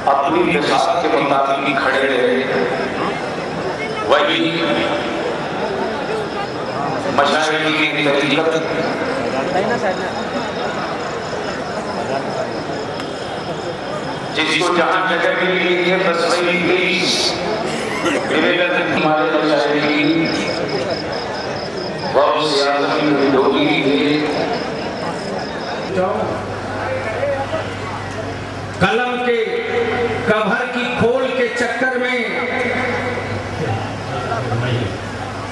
अपनी मिजाज के मुताबिक खड़े रहे, वही मशाइख की तरीक़त जिसको जहाँ जगह मिली है बस वही विवेकानंद हमारे मशाइख की बहुत ज़्यादा लोगी है। कलम के कवर की खोल के चक्कर में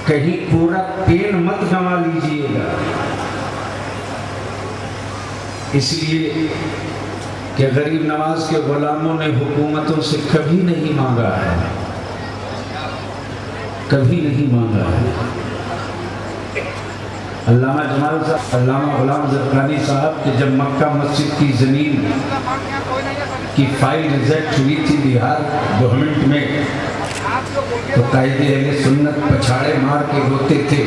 कहीं पूरा पेन मत गंवा लीजिएगा, इसलिए कि गरीब नवाज के गुलामों ने हुकूमतों से कभी नहीं मांगा है, कभी नहीं मांगा है। अल्लामा जमाल साहब, अल्लामा गुलाम ज़रक़ानी साहब के जब मक्का मस्जिद की ज़मीन की फाइल रिजेक्ट हुई थी बिहार गवर्नमेंट में, तो कायदे अहले सुन्नत पछाड़े मार के रोते थे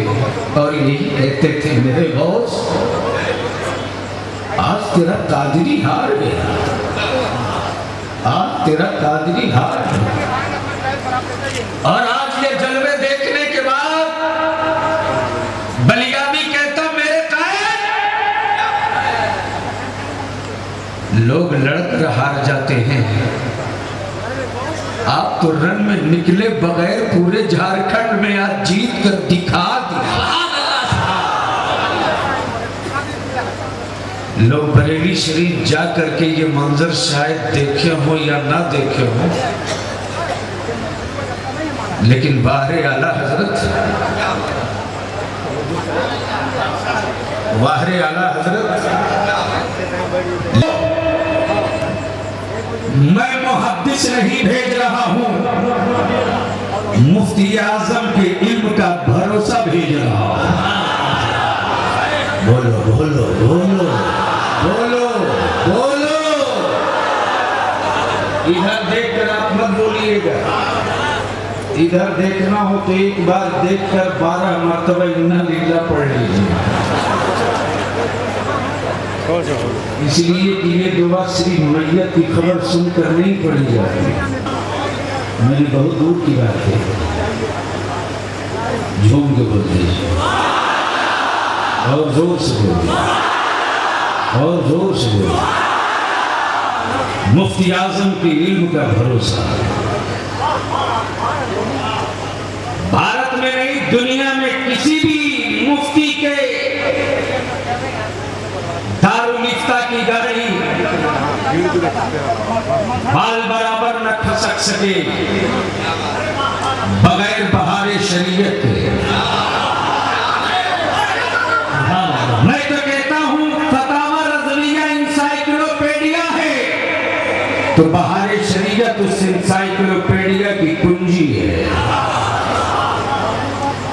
और यही कहते थे, मेरे बॉस आज तेरा कादरी हार गया, आज तेरा कादरी हार गया। और आज ये जलवे देखने के बाद बलियामी कहता, मेरे कायद लोग लड़कर हार जाते हैं, आप तो रन में निकले बगैर पूरे झारखंड में आज जीत कर दिखा दिया। लोग बरेली शरीफ जा करके ये मंजर शायद देखे हो या ना देखे हो, लेकिन बाहरे आला हजरत, बाहरे आला हजरत, मैं मुहद्दिस नहीं भेज रहा हूं, मुफ्ती आजम के इल्म का भरोसा भेज रहा हूं। बोलो बोलो बोलो बोलो बोलो, इधर देखकर आप मत बोलिएगा, इधर देखना हो तो एक बार देखकर 12 मरतबा इन्ना लीला पढ़ लीजिए, इसलिए कि ये दुआ श्री मैया की खबर सुनकर नहीं पढ़ी जाती। मैंने बहुत दूर की बात है, झूम के बोल दीजिए और जोर से बोलिए, और जोर से बोलिए। मुफ्ती आजम के इल्म का भरोसा भारत में नहीं, दुनिया में किसी भी मुफ्ती के दारुल इफ्ता की गाड़ी बाल बराबर न खसक सके बगैर बहारे शरीयत के। मैं तो कहता हूं फतावा रज़विया इंसाइक्लोपीडिया है, तो बहारे शरीयत उस इंसाइक्लोपीडिया की कुंजी है।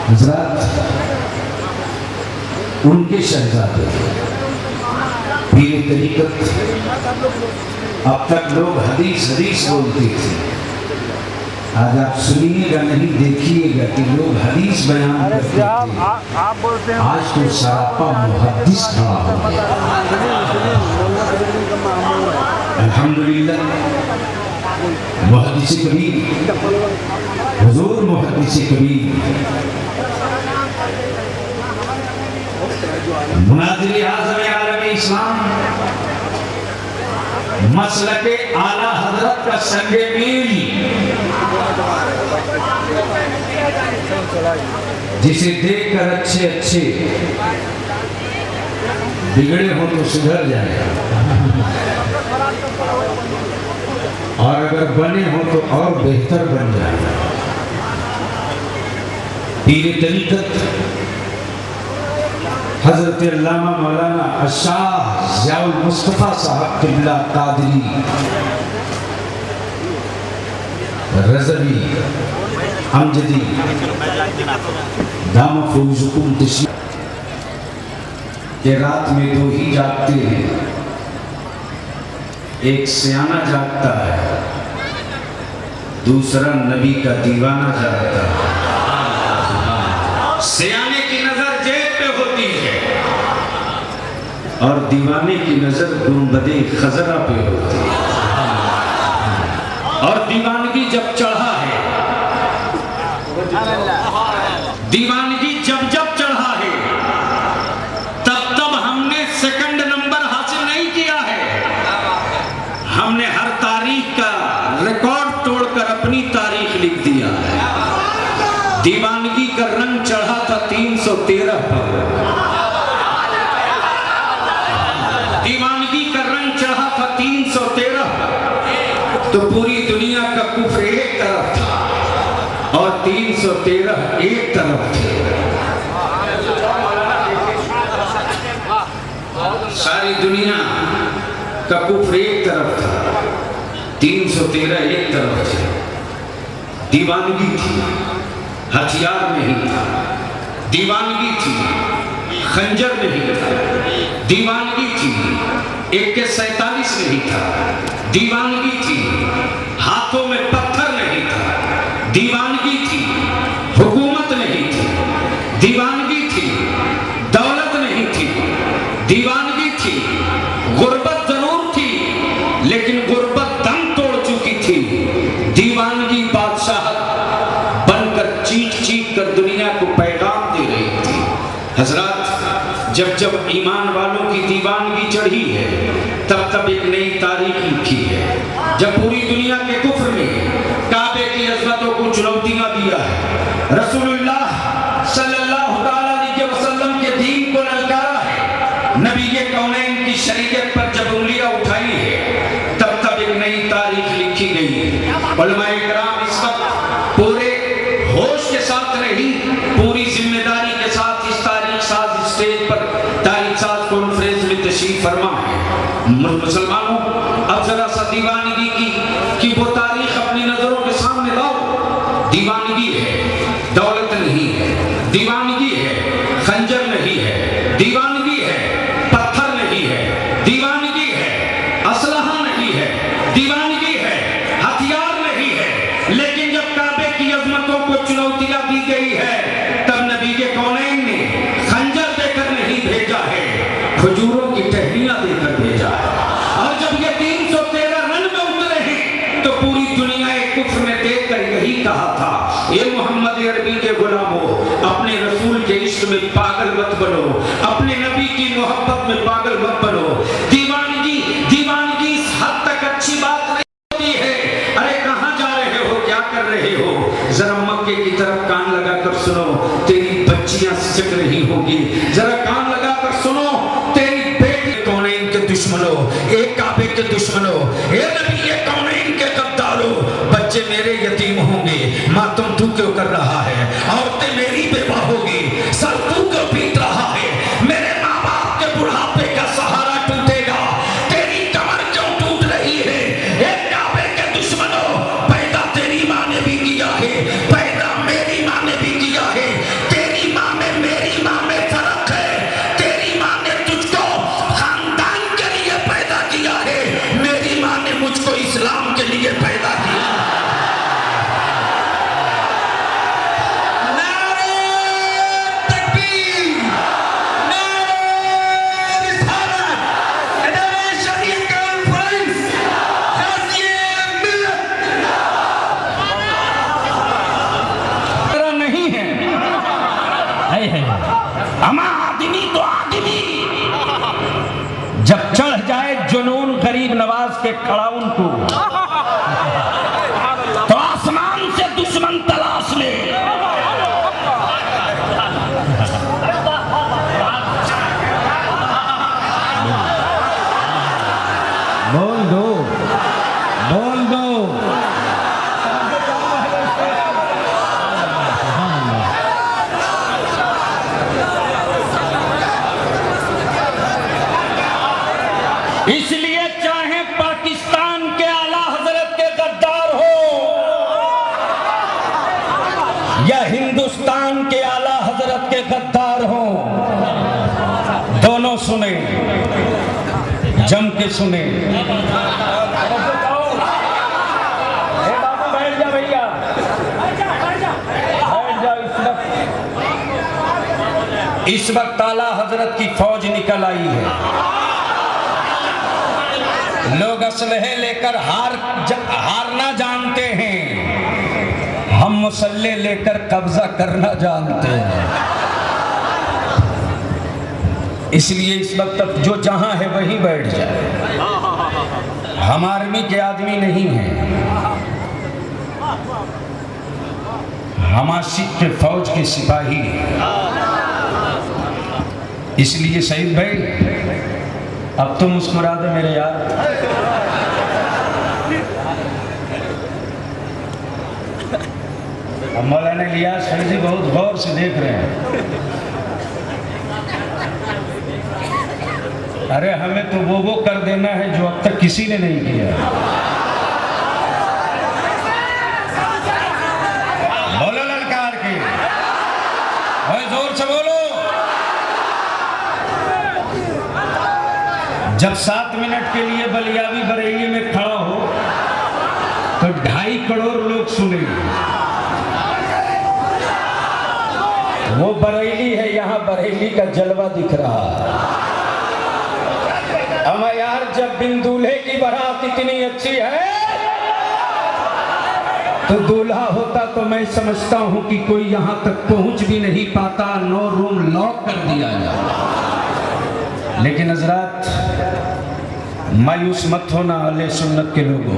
हज़रत उनके शहजादे पीर तरीक़त, अब तक लोग हदीस हदीस बोलते थे, आज आप सुनिएगा नहीं देखिएगा कि लोग हदीस बयान करते थे, आज तो सरापा मुहद्दिस खड़ा हो गया। अल्हम्दुलिल्लाह मुहद्दिस कबीर, हुजूर मुहद्दिस कबीर, मुनाज़िर आज़म आलम इस्लाम मसलके आला हजरत का संगे मील, जिसे देखकर अच्छे अच्छे बिगड़े हो तो सुधर जाए, और अगर बने हो तो और बेहतर बन जाए। पीर तरीकत हजरत अल्लामा मौलाना अशाह ज़ियाउल मुस्तफ़ा साहब क़िबला कादरी रज़वी अमजदी दाम फौज़ुकुम तशरीफ़ के रात में दो ही जागते हैं, एक सियाना जागता है, दूसरा नबी का दीवाना जागता है। सियाने की नजर जेब पे होती है और दीवाने की नजर गुंबदे खजरा पे होती है। और दीवानगी जब चढ़ा है, दीवानगी जब जब चढ़ा है, तब तब हमने सेकंड नंबर हासिल नहीं किया है। हमने हर तारीख का रिकॉर्ड तोड़कर अपनी तारीख लिख दिया है। दीवानगी का रंग चढ़ा था 313 पर, दीवानगी का रंग चढ़ा था 313 पर, तो पूरी दुनिया का कुफ्र एक तरफ था और 313 एक तरफ थे। सारी दुनिया का कुफ्र एक तरफ था, 313 एक तरफ थे। दीवानगी थी, हथियार नहीं था। दीवानगी थी, खंजर नहीं था। दीवानगी थी, AK-47 नहीं था। दीवानगी थी, हाथों में पत्थर नहीं था। दीवानगी थी, हुकूमत नहीं थी। दीवानगी थी, दौलत नहीं थी। दीवानगी थी, गुर्बत जरूर थी, लेकिन गुर्बत दम तोड़ चुकी थी। दीवानगी बादशाहत चीख चीख कर दुनिया को पैगाम दे रही थी। हजरत, जब जब ईमान वालों की दीवानगी चढ़ी है, तब तब एक नई तारीख लिखी है। जब पूरी दुनिया के कुफ्र में काबे की अज़मतों को चुनौतियां दिया है, रसूलुल्लाह सल्लल्लाहु अलैहि वसल्लम के दीन को ललकारा है, नबी के कौनैन की शरीयत पर जब उंगलियां उठाई है, तब तब एक नई तारीख लिखी गई। उलमाए किराम इस वक्त पूरे होश के साथ रही, पूरी जिम्मेदारी के साथ इस तारीख साज स्टेज पर तारीख साज कॉन्फ्रेंस में तशरीफ फरमा है। मुसलमानों, अब जरा सा दीवानगी की वो तारीख अपनी नजरों के सामने लाओ। दीवानगी है, दौलत नहीं है। दीवानगी है, खंजर नहीं है। दीवानगी है, पत्थर नहीं है। दीवानगी है, असलहा नहीं है। दीवानगी है, हथियार नहीं है। लेकिन जब काबे की अजमतों को चुनौतियां दी गई है, तब नबी के कौनैन ने खंजर देकर नहीं भेजा है, खजूरों की टहनियां देकर भेजा है। और जब ये 313 रन में उतरे हैं, तो पूरी दुनिया एक कुफ्र में देखकर यही कहा था, ये मोहम्मद अरबी के गुलामों, अपने रसूल के इश्क में पागल मत बनो, अपने नबी की मोहब्बत में पागल मत बनो। दीवानगी इस हद तक अच्छी बात नहीं होती है। अरे कहां जा रहे हो, क्या कर रहे हो? जरा मक्के की तरफ कान लगाकर सुनो, तेरी बच्चियां सिक रही होगी। जरा कान लगाकर सुनो, तेरी बेटी कौनैन के दुश्मनों, एक काबे के दुश्मनों, ए नबी ये कौनैन के गद्दारों, बच्चे मेरे यतीम होंगे, मातम तू क्यों कर रहा है? औरतें मेरी बेवा होगी, सर तू क्यों पीट रहा है? मेरे माँ बाप के बुढ़ापे का सहारा टूटेगा, तेरी कमर क्यों टूट रही है? एक काबे के दुश्मनों, पैदा तेरी माँ ने भी किया है, पैदा मेरी माँ ने भी किया है। तेरी माँ में मेरी माँ में फर्क है। तेरी माँ ने तुझको खानदान के लिए पैदा किया है, मेरी माँ ने मुझको इस्लाम के लिए पैदा किया। या हिंदुस्तान के आला हजरत के गद्दार हों, दोनों सुने, जम के सुने। बाबू बैठ जा भैया, बैठ जाओ। इस वक्त आला हजरत की फौज निकल आई है। लोग असलहे लेकर हारना जानते हैं, हम मुसल्ले लेकर कब्जा करना जानते हैं। इसलिए इस वक्त तक जो जहां है वहीं बैठ जाए। हम आर्मी के आदमी नहीं हैं, हम आशिक के फौज के सिपाही हैं। इसलिए सईद भाई अब तो मुस्कुरा दे मेरे यार। अब मौलाना इलियास फैजी बहुत गौर से देख रहे हैं। अरे हमें तो वो कर देना है जो अब तक किसी ने नहीं किया। बोलो ललकार के, और जोर से बोलो। जब 7 मिनट के लिए बलियावी बरेली में खड़ा हो तो 2.5 करोड़ लोग सुनेंगे। वो बरेली है, यहाँ बरेली का जलवा दिख रहा है। अमा यार, जब बिन दूल्हे की बारात इतनी अच्छी है तो दूल्हा होता तो मैं समझता हूं कि कोई यहां तक पहुंच भी नहीं पाता, 9 रूम लॉक कर दिया जाए। लेकिन हजरात, मायूस मत होना अहले सुन्नत के लोगों,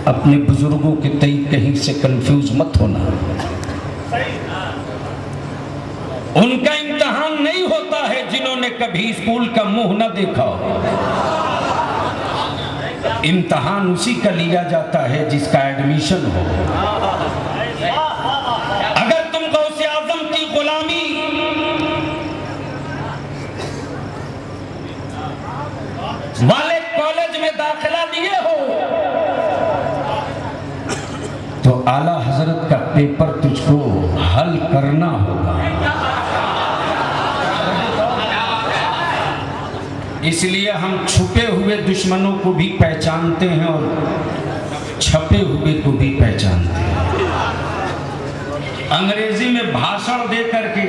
अपने बुजुर्गों के तई कहीं से कंफ्यूज मत होना। उनका इम्तिहान नहीं होता है जिन्होंने कभी स्कूल का मुंह न देखा हो। इम्तिहान उसी का लिया जाता है जिसका एडमिशन हो। अगर तुम गौसे आजम की गुलामी वाले कॉलेज में दाखिला लिए हो तो आला हजरत का पेपर तुझको हल करना होगा। इसलिए हम छुपे हुए दुश्मनों को भी पहचानते हैं और छपे हुए को भी पहचानते हैं। अंग्रेजी में भाषण दे करके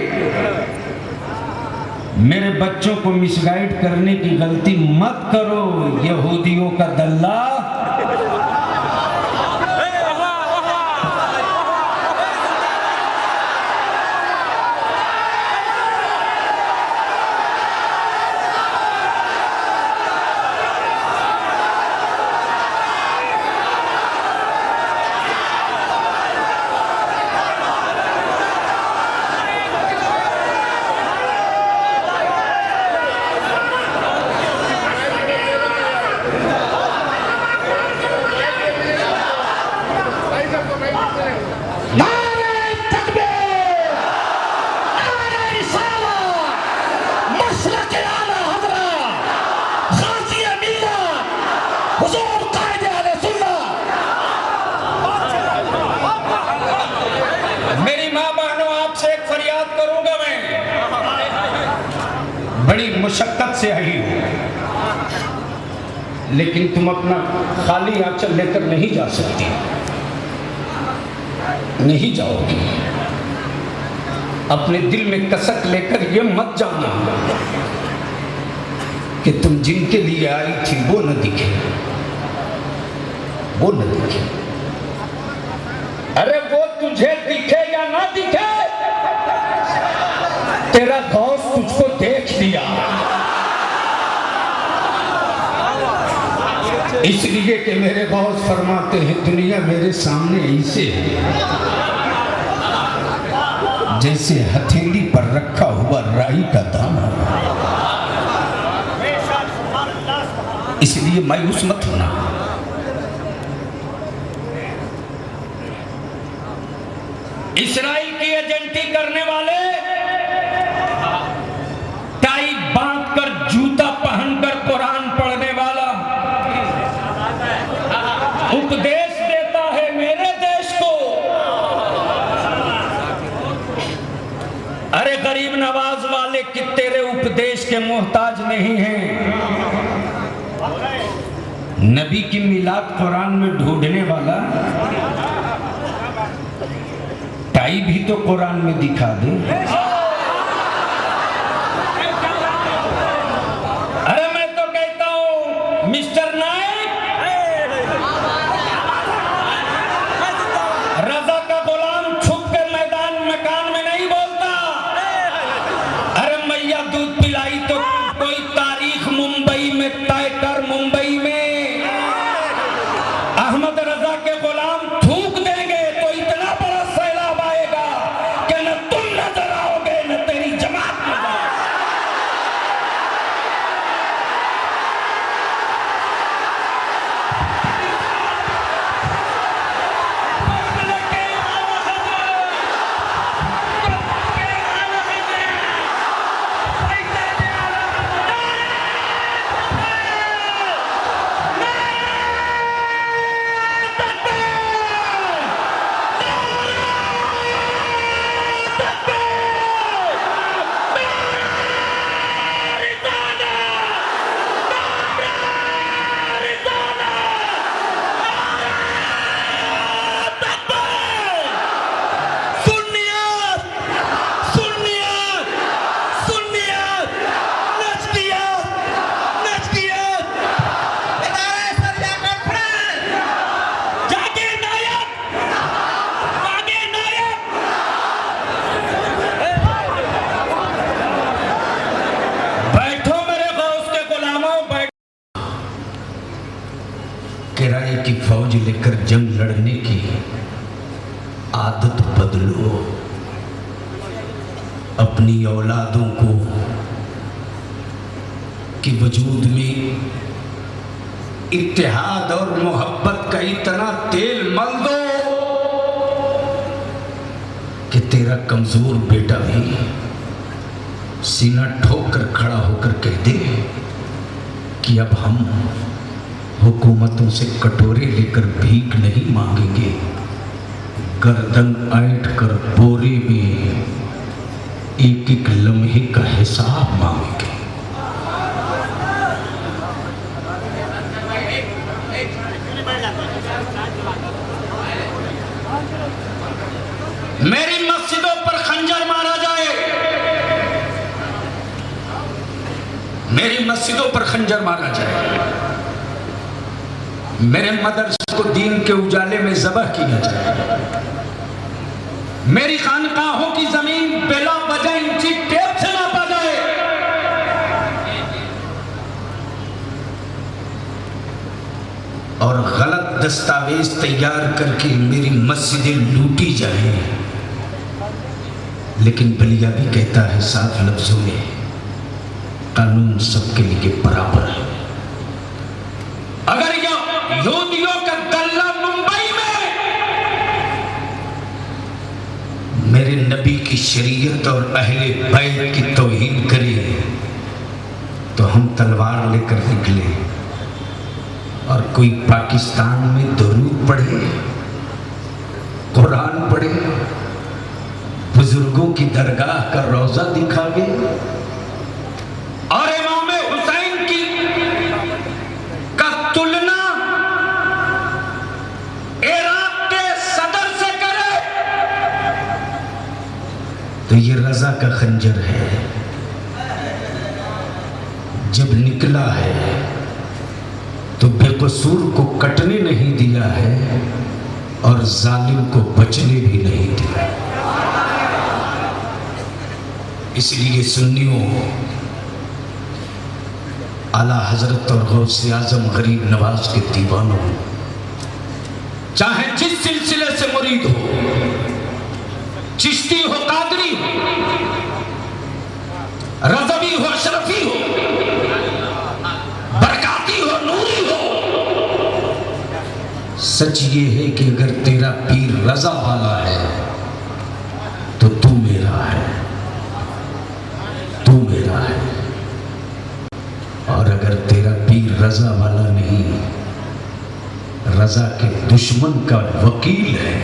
मेरे बच्चों को मिसगाइड करने की गलती मत करो, यहूदियों का दल्ला। बड़ी मुशक्कत से आई हो, लेकिन तुम अपना खाली आंचल लेकर नहीं जा सकती, नहीं जाओगी। अपने दिल में कसक लेकर ये मत जाना कि तुम जिनके लिए आई थी वो न दिखे, वो न दिखे। अरे वो तुझे दिखे या ना दिखे, तेरा गौस तुझको देख लिया। इसलिए कि मेरे गौस फरमाते हैं दुनिया मेरे सामने ऐसे है जैसे हथेली पर रखा हुआ राई का दाना। इसलिए मायूस मत होना। इस्राइल की एजेंटी करने वाले टाई बांधकर जूता पहनकर कुरान पढ़ने वाला उपदेश देता है मेरे देश को गरीब नवाज वाले कि तेरे उपदेश के मोहताज नहीं हैं। नबी की मिलाद कुरान में ढूंढने वाला टाई भी तो कुरान में दिखा दे। अरे मैं तो कहता हूं मिस्टर नायक, रजा का गुलाम छुप कर मैदान मकान में नहीं बोलता। अरे मैया दूध पिलाई तो कोई तारीख मुंबई में तय कर। मुंबई में अहमद रजा के गुलाम थूक देंगे तो इतना बड़ा सैलाब आएगा कि न तुम नजर आओगे न तेरी जमात नजर आओगे। किराए की फौज लेकर जंग लड़ने की आदत बदलो। अपनी औलादों को कि वजूद में इत्तेहाद और मोहब्बत का इतना तेल मल दो कि तेरा कमजोर बेटा भी सीना ठोक कर खड़ा होकर कह दे कि अब हम हुकूमतों से कटोरे लेकर भीख नहीं मांगेंगे, गर्दन ऐंठ कर बोरे में एक एक लम्हे का हिसाब मांगेंगे। मेरी मस्जिदों पर खंजर मारा जाए, मेरी मस्जिदों पर खंजर मारा जाए, मेरे मदरसे को दीन के उजाले में ज़बह किया जाए, मेरी खानकाहों की जमीन बिला वजह इंची टेप से नापा जाए, और गलत दस्तावेज तैयार करके मेरी मस्जिदें लूटी जाए। लेकिन बलिया भी कहता है साफ लफ्जों में, कानून सबके लिए बराबर है। अगर यहूदियों का गल्ला मुंबई में मेरे नबी की शरीयत और अहले बैत की तौहीन करे तो हम तलवार लेकर निकले, और कोई पाकिस्तान में दुरूद पढ़े, कुरान पढ़े, बुजुर्गों की दरगाह का रोजा दिखावे, और इमाम हुसैन की का तुलना इराक के सदर से करे, तो ये रजा का खंजर है। जब निकला है तो बेकसूर को कटने नहीं दिया है और जालिम को बचने भी नहीं दिया। इसलिए सुन्नियों, आला हजरत और गौसे आजम गरीब नवाज के दीवानों, चाहे जिस सिलसिले से मुरीद हो, चिश्ती हो, कादरी हो, रज़वी हो, अशरफी हो, बरकाती हो, नूरी हो, सच ये है कि अगर तेरा पीर रजा वाला है तो तू मेरा है, तू मेरा है। और अगर तेरा पीर रजा वाला नहीं, रजा के दुश्मन का वकील है,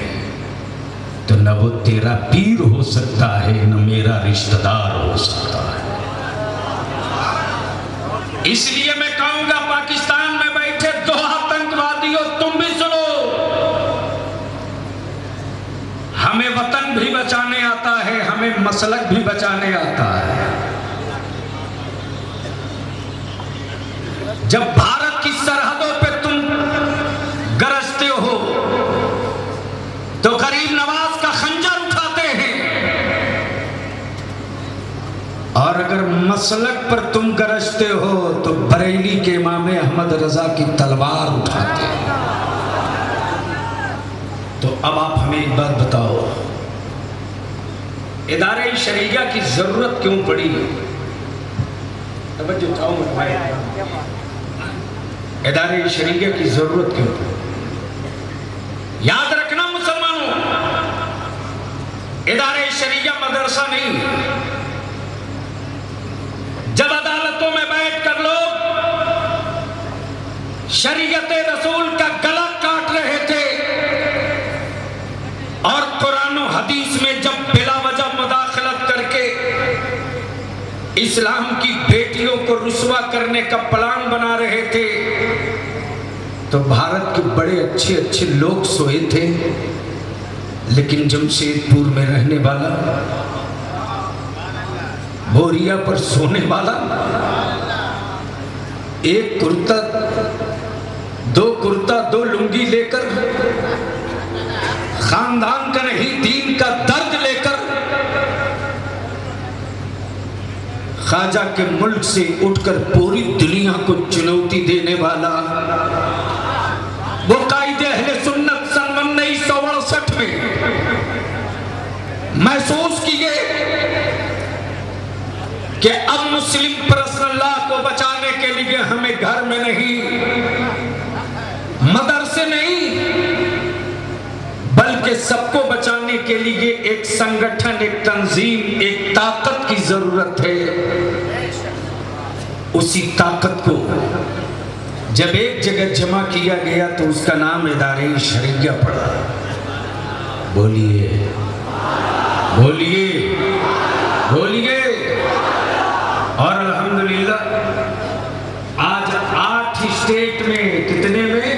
तो न वो तेरा पीर हो सकता है न मेरा रिश्तेदार हो सकता है। इसलिए मैं कहूंगा पाकिस्तान में बैठे दो आतंकवादियों, तुम भी सुनो, हमें वतन भी बचाने आता है, हमें मसलक भी बचाने आता है। जब भारत की सरहदों पे तुम गरजते हो तो गरीब नवाज का खंजर उठाते हैं, और अगर मसलक पर तुम गरजते हो तो बरेली के इमाम अहमद रजा की तलवार उठाते हैं। तो अब आप हमें एक बात बताओ, इदारे शरीया की जरूरत क्यों पड़ी? तवज्जो चाहूंगा भाई, इदारे शरीया की जरूरत क्यों पड़ी? याद रखना मुसलमानों, इदारे शरीया मदरसा नहीं। जब अदालतों में बैठकर लोग शरीयत रसूल का गला काट रहे थे और कुरान और हदीस में जब बिला वजह मुदाखलत करके इस्लाम की बेटियों को रुस्वा करने का प्लान बना रहे थे, तो भारत के बड़े अच्छे अच्छे लोग सोए थे, लेकिन जमशेदपुर में रहने वाला, बोरिया पर सोने वाला, एक कुर्ता दो लुंगी लेकर, खानदान का नहीं दीन का दर्द लेकर ख्वाजा के मुल्क से उठकर पूरी दुनिया को चुनौती देने वाला वो कायदे अहले सुन्नत सन 1968 में महसूस किए कि अब मुस्लिम पर्सनल लॉ को बचाने के लिए हमें घर में नहीं, मदरसे नहीं, बल्कि सबको बचाने के लिए एक संगठन, एक तंजीम, एक ताकत की जरूरत है। उसी ताकत को जब एक जगह जमा किया गया तो उसका नाम इदारे शरीया पड़ा। बोलिए बोलिए बोलिए। और अल्हम्दुलिल्लाह आज 8 स्टेट में, कितने में?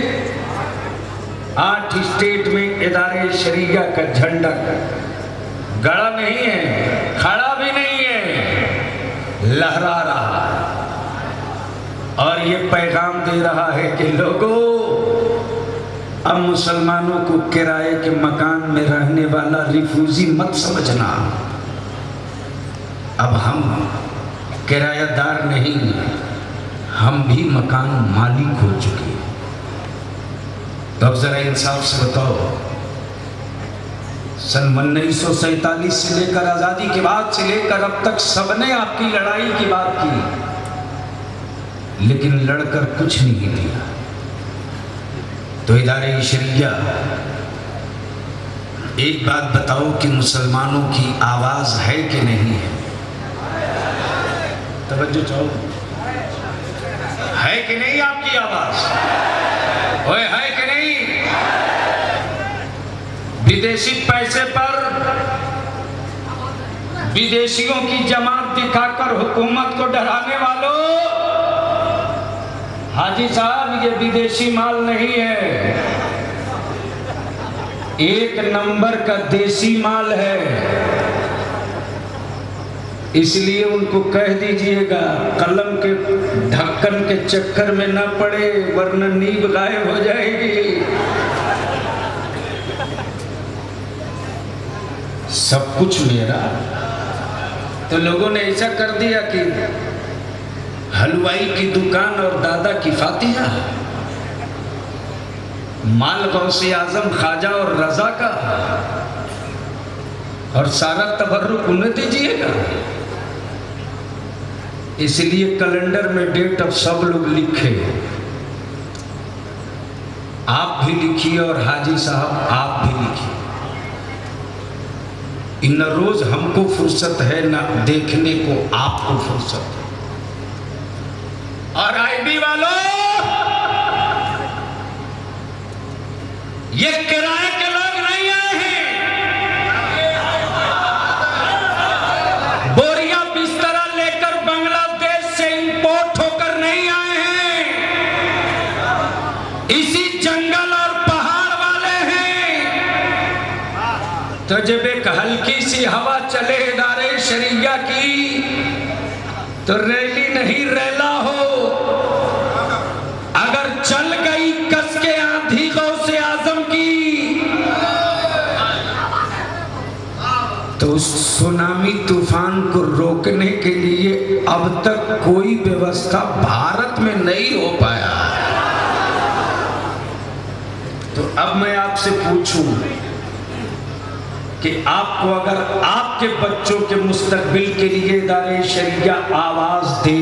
8 स्टेट में इदारे शरीया का झंडा गड़ा नहीं है, खड़ा भी नहीं है, लहरा रहा। और ये पैगाम दे रहा है कि लोगों, अब मुसलमानों को किराए के मकान में रहने वाला रिफ्यूजी मत समझना। अब हम किरायादार नहीं, हम भी मकान मालिक हो चुके हैं। तो अब जरा इंसाफ से बताओ, सन 1947 से लेकर आजादी के बाद से लेकर अब तक सबने आपकी लड़ाई की बात की, लेकिन लड़कर कुछ नहीं दिया। तो इदारे शरीया, एक बात बताओ कि मुसलमानों की आवाज है कि नहीं है? तवज्जो चाहो, है कि नहीं आपकी आवाज? ओए है कि नहीं? विदेशी पैसे पर विदेशियों की जमात दिखाकर हुकूमत को डराने वालों, हाजी साहब, ये विदेशी माल नहीं है, एक नंबर का देसी माल है। इसलिए उनको कह दीजिएगा कलम के ढक्कन के चक्कर में ना पड़े, वरना नींव गायब हो जाएगी। सब कुछ मेरा। तो लोगों ने ऐसा कर दिया कि हलवाई की दुकान और दादा की फातिहा, माल गौसे आजम ख्वाजा और रजा का, और सारा तबर्रुक उन्हें दीजिएगा। इसलिए कैलेंडर में डेट अब सब लोग लिखे, आप भी लिखिए और हाजी साहब आप भी लिखिए। इन रोज हमको फुर्सत है ना देखने को आपको फुर्सत है। और आईबी वालों, ये किराए के लोग नहीं आए हैं, तो जब एक हल्की सी हवा चले इदारे शरिया की तो रैली नहीं रैला हो, अगर चल गई कस के आंधी गौसे आजम की तो उस सुनामी तूफान को रोकने के लिए अब तक कोई व्यवस्था भारत में नहीं हो पाया। तो अब मैं आपसे पूछूं कि आपको अगर आपके बच्चों के मुस्तकबिल के लिए इदारे शरिया आवाज दे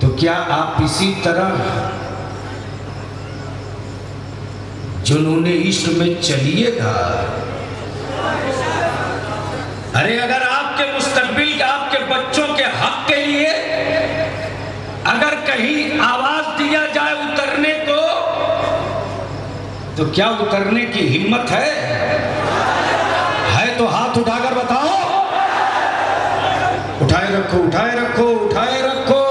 तो क्या आप इसी तरह जुनूने इश्क में चलिएगा? अरे अगर आपके मुस्तकबिल आपके बच्चों के हक के लिए अगर कहीं आवाज दिया जाए उतरने को तो क्या उतरने की हिम्मत है? तो हाथ उठाकर बताओ। उठाए रखो, उठाए रखो, उठाए रखो।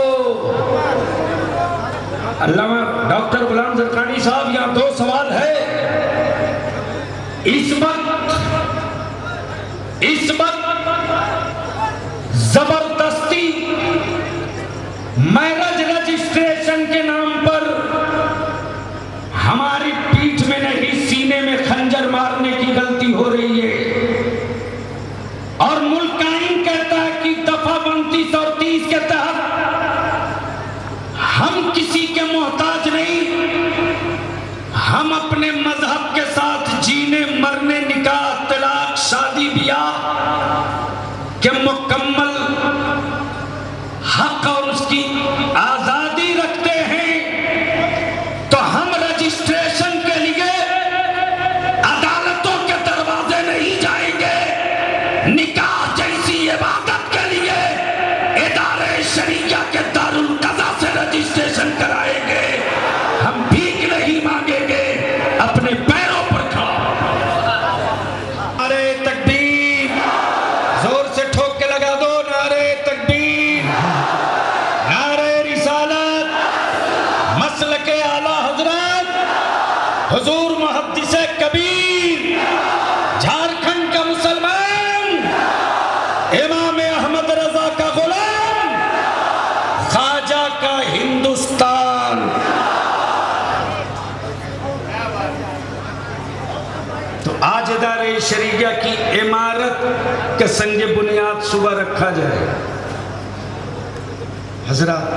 अल्लामा डॉक्टर गुलाम ज़रक़ानी साहब, यहाँ 2 सवाल है। इस वक्त जबरदस्ती मैरिज रजिस्ट्रेशन के नाम पर हमारी पीठ में नहीं सीने में खंजर मारने की गलती हो रही है और मुल्क आईन कहता है कि दफा 29 और 30 के तहत हम किसी के मोहताज नहीं, हम अपने मजहब के साथ जीने मरने निकाह तलाक शादी ब्याह के मुकम्मल हक और उसकी आजादी रखते हैं। तो हम रजिस्ट्रेशन के लिए अदालतों के दरवाजे नहीं जाएंगे, निकाह जैसी इबादत के लिए इदारे शरीया के दारुल कज़ा से रजिस्ट्रेशन कराएंगे। हम भीख नहीं मांगेंगे, अपने पैरों पर खड़ा। नारे तकबीर, जोर से ठोक के लगा दो। नारे तकबीर, नारे रिसालत, मसलके आला हजरत हुजूर मुहद्दिस कबीर, झारखंड का मुसलमान, इमाम अहमद रजा का गुलाम, ख्वाजा का हिंदुस्तान। तो आज इदारे शरीया की इमारत के संगे बुनियाद सुबह रखा जाए। हजरत,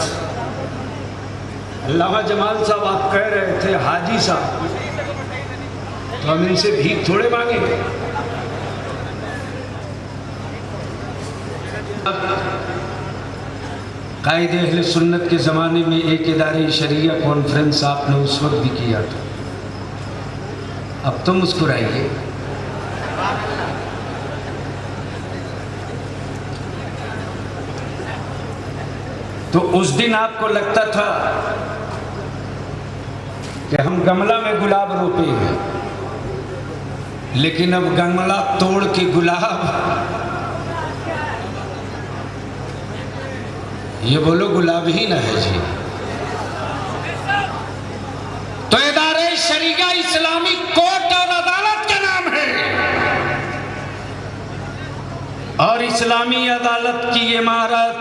अल्लामा जमाल साहब आप कह रहे थे हाजी साहब, तो हम इनसे भीख थोड़े मांगेंगे। कायदे अहले सुन्नत के ज़माने में एक इदारे शरिया कॉन्फ्रेंस आपने उस वक्त भी किया था। अब तो मुस्कुराइए। तो उस दिन आपको लगता था कि हम गमला में गुलाब रोपे हैं, लेकिन अब गमला तोड़ के गुलाब, ये बोलो गुलाब ही ना है जी। तो इदारे शरीया इस्लामी कोर्ट और अदालत का नाम है और इस्लामी अदालत की इमारत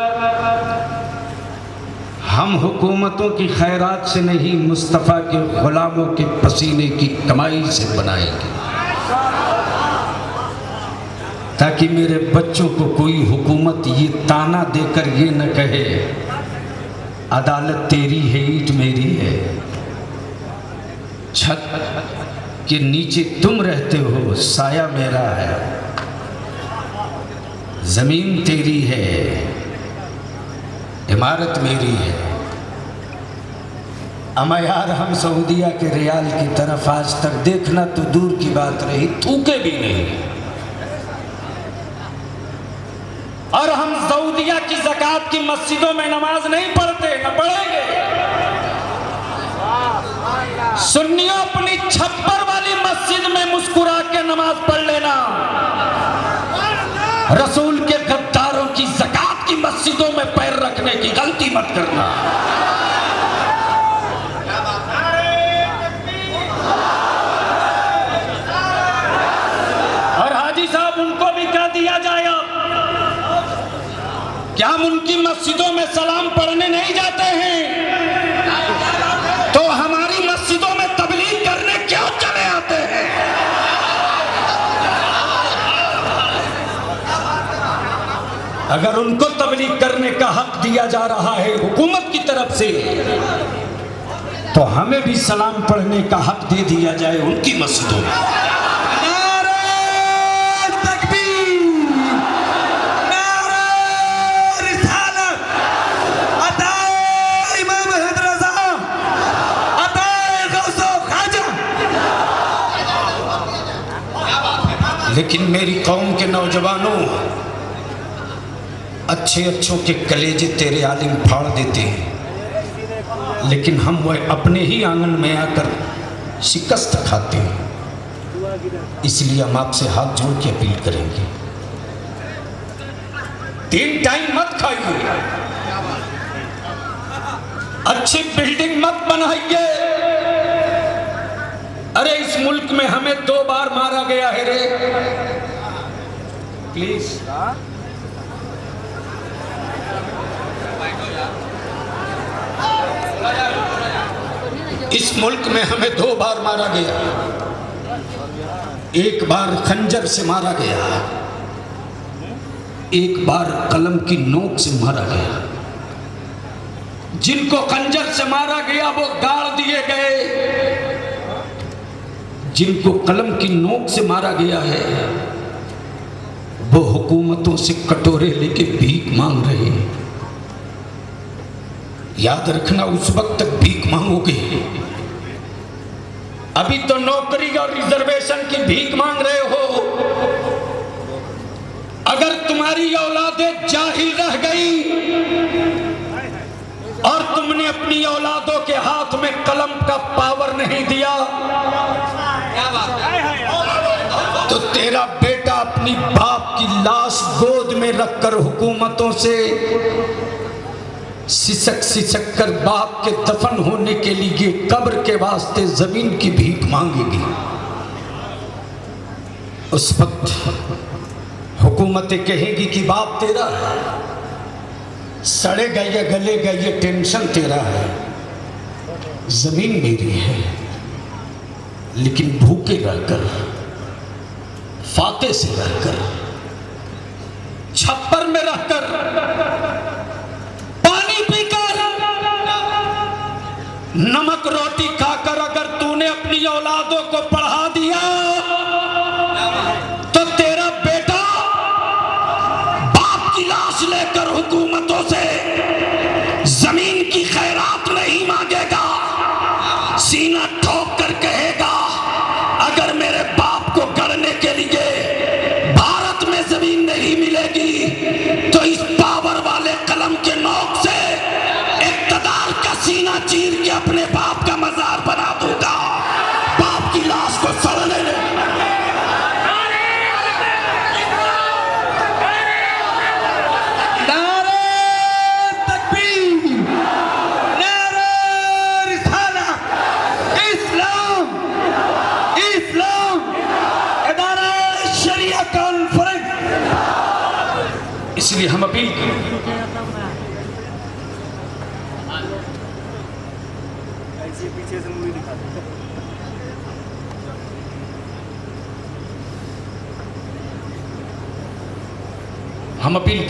हम हुकूमतों की खैरात से नहीं, मुस्तफ़ा के गुलामों के पसीने की कमाई से बनाएंगे, ताकि मेरे बच्चों को कोई हुकूमत ये ताना देकर ये न कहे अदालत तेरी है ईंट मेरी है, छत के नीचे तुम रहते हो साया मेरा है, जमीन तेरी है इमारत मेरी है। अमा यार, हम सऊदिया के रियाल की तरफ आज तक देखना तो दूर की बात रही, थूके भी नहीं। और हम सऊदिया की ज़कात की मस्जिदों में नमाज नहीं पढ़ते, न पढ़ेंगे। सुन्नियों अपनी छप्पर वाली मस्जिद में मुस्कुरा के नमाज पढ़ लेना, रसूल के गद्दारों की ज़कात की मस्जिदों में पैर रखने की गलती मत करना। उनकी मस्जिदों में सलाम पढ़ने नहीं जाते हैं, तो हमारी मस्जिदों में तबलीग करने क्यों चले आते हैं? अगर उनको तबलीग करने का हक दिया जा रहा है हुकूमत की तरफ से, तो हमें भी सलाम पढ़ने का हक दे दिया जाए उनकी मस्जिदों में। लेकिन मेरी कौम के नौजवानों, अच्छे अच्छों के कलेजे तेरे आलिम फाड़ देते हैं, लेकिन हम वह अपने ही आंगन में आकर शिकस्त खाते हैं। इसलिए हम आपसे हाथ जोड़ के अपील करेंगे, 3 टाइम मत खाइए, अच्छी बिल्डिंग मत बनाइए। अरे इस मुल्क में हमें 2 बार मारा गया है रे, प्लीज। इस मुल्क में हमें 2 बार मारा गया, एक बार खंजर से मारा गया, एक बार कलम की नोक से मारा गया। जिनको खंजर से मारा गया वो गाड़ दिए गए, जिनको कलम की नोक से मारा गया है वो हुकूमतों से कटोरे लेके भीख मांग रहे हैं। याद रखना, उस वक्त तक भीख मांगोगे। अभी तो नौकरी और रिजर्वेशन की भीख मांग रहे हो। अगर तुम्हारी औलादें जाहिल रह गई और तुमने अपनी औलादों के हाथ में कलम का पावर नहीं दिया, तो तेरा बेटा अपनी बाप की लाश गोद में रखकर हुकूमतों से सिसक सिसक कर बाप के दफन होने के लिए कब्र के वास्ते जमीन की भीख मांगेगी। उस वक्त हुकूमतें कहेगी कि बाप तेरा सड़े गए या गले गए, ये टेंशन तेरा है, जमीन मेरी है। लेकिन भूखे रहकर, फाके से रहकर, छप्पर में रहकर, पानी पीकर, नमक रोटी खाकर अगर तूने अपनी औलादों को पढ़ा दिया, तो तेरा बेटा बाप की लाश लेकर हुकूमतों से जमीन की खैरात नहीं मांगेगा, सीना ठोक कर कहेगा अगर मेरे बाप को गढ़ने के लिए भारत में जमीन नहीं मिलेगी तो इस पावर वाले कलम के नोक से इक़्तिदार का सीना चीर के अपने बाप का मजार बना दूंगा। बाप की लाश को सड़ने दे। इसलिए हम अपील पीछे से मूवी दिखाते, हम अपील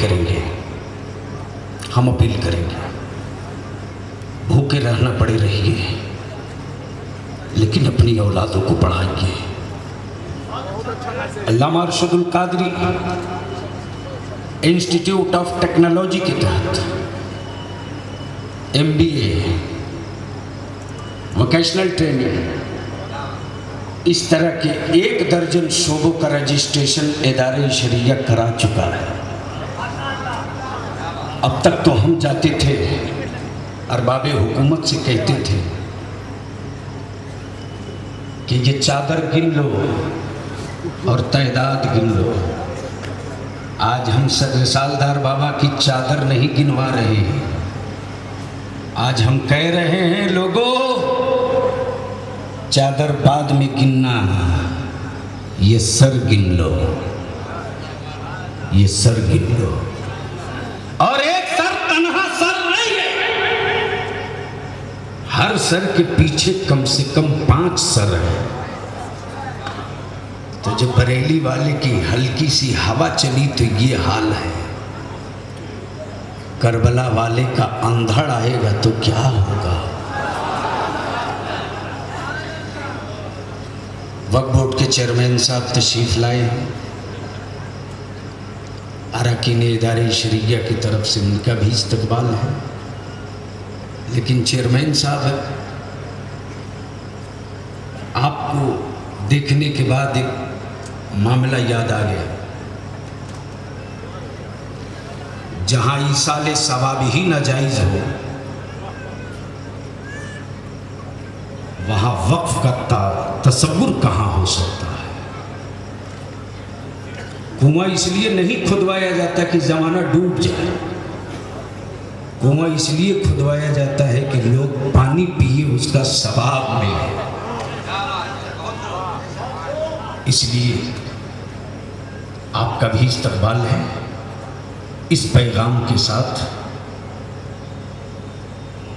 करेंगे, भूखे रहना पड़े रहिए, लेकिन अपनी औलादों को पढ़ाइए। अल्लामा अरशदुल कादरी इंस्टीट्यूट ऑफ टेक्नोलॉजी के तहत MBA, वोकेशनल ट्रेनिंग, इस तरह के 1 दर्जन शोबों का रजिस्ट्रेशन इदारे शरिया करा चुका है। अब तक तो हम जाते थे अरबाबे हुकूमत से कहते थे कि ये चादर गिन लो और तादाद गिन लो। आज हम रिसालदार बाबा की चादर नहीं गिनवा रहे हैं, आज हम कह रहे हैं लोगों चादर बाद में गिनना, ये सर गिन लो, ये सर गिन लो। और एक हर सर के पीछे कम से कम 5 सर हैं। तो जब बरेली वाले की हल्की सी हवा चली तो ये हाल है, करबला वाले का अंधड़ आएगा तो क्या होगा। वक्फ बोर्ड के चेयरमैन साहब तशरीफ लाए हैं, अरकान इदारे शरिया की तरफ से उनका भी इस्तकबाल है। लेकिन चेयरमैन साहब, आपको देखने के बाद एक मामला याद आ गया। जहां ईसाले सवाब ही नाजायज हो, वहां वक्फ का तसव्वुर कहां हो सकता है। कुआं इसलिए नहीं खुदवाया जाता कि जमाना डूब जाए, कुआं इसलिए खुदवाया जाता है कि लोग पानी पिए, उसका सवाब मिले। इसलिए आपका भी इस्तकबाल है इस पैगाम के साथ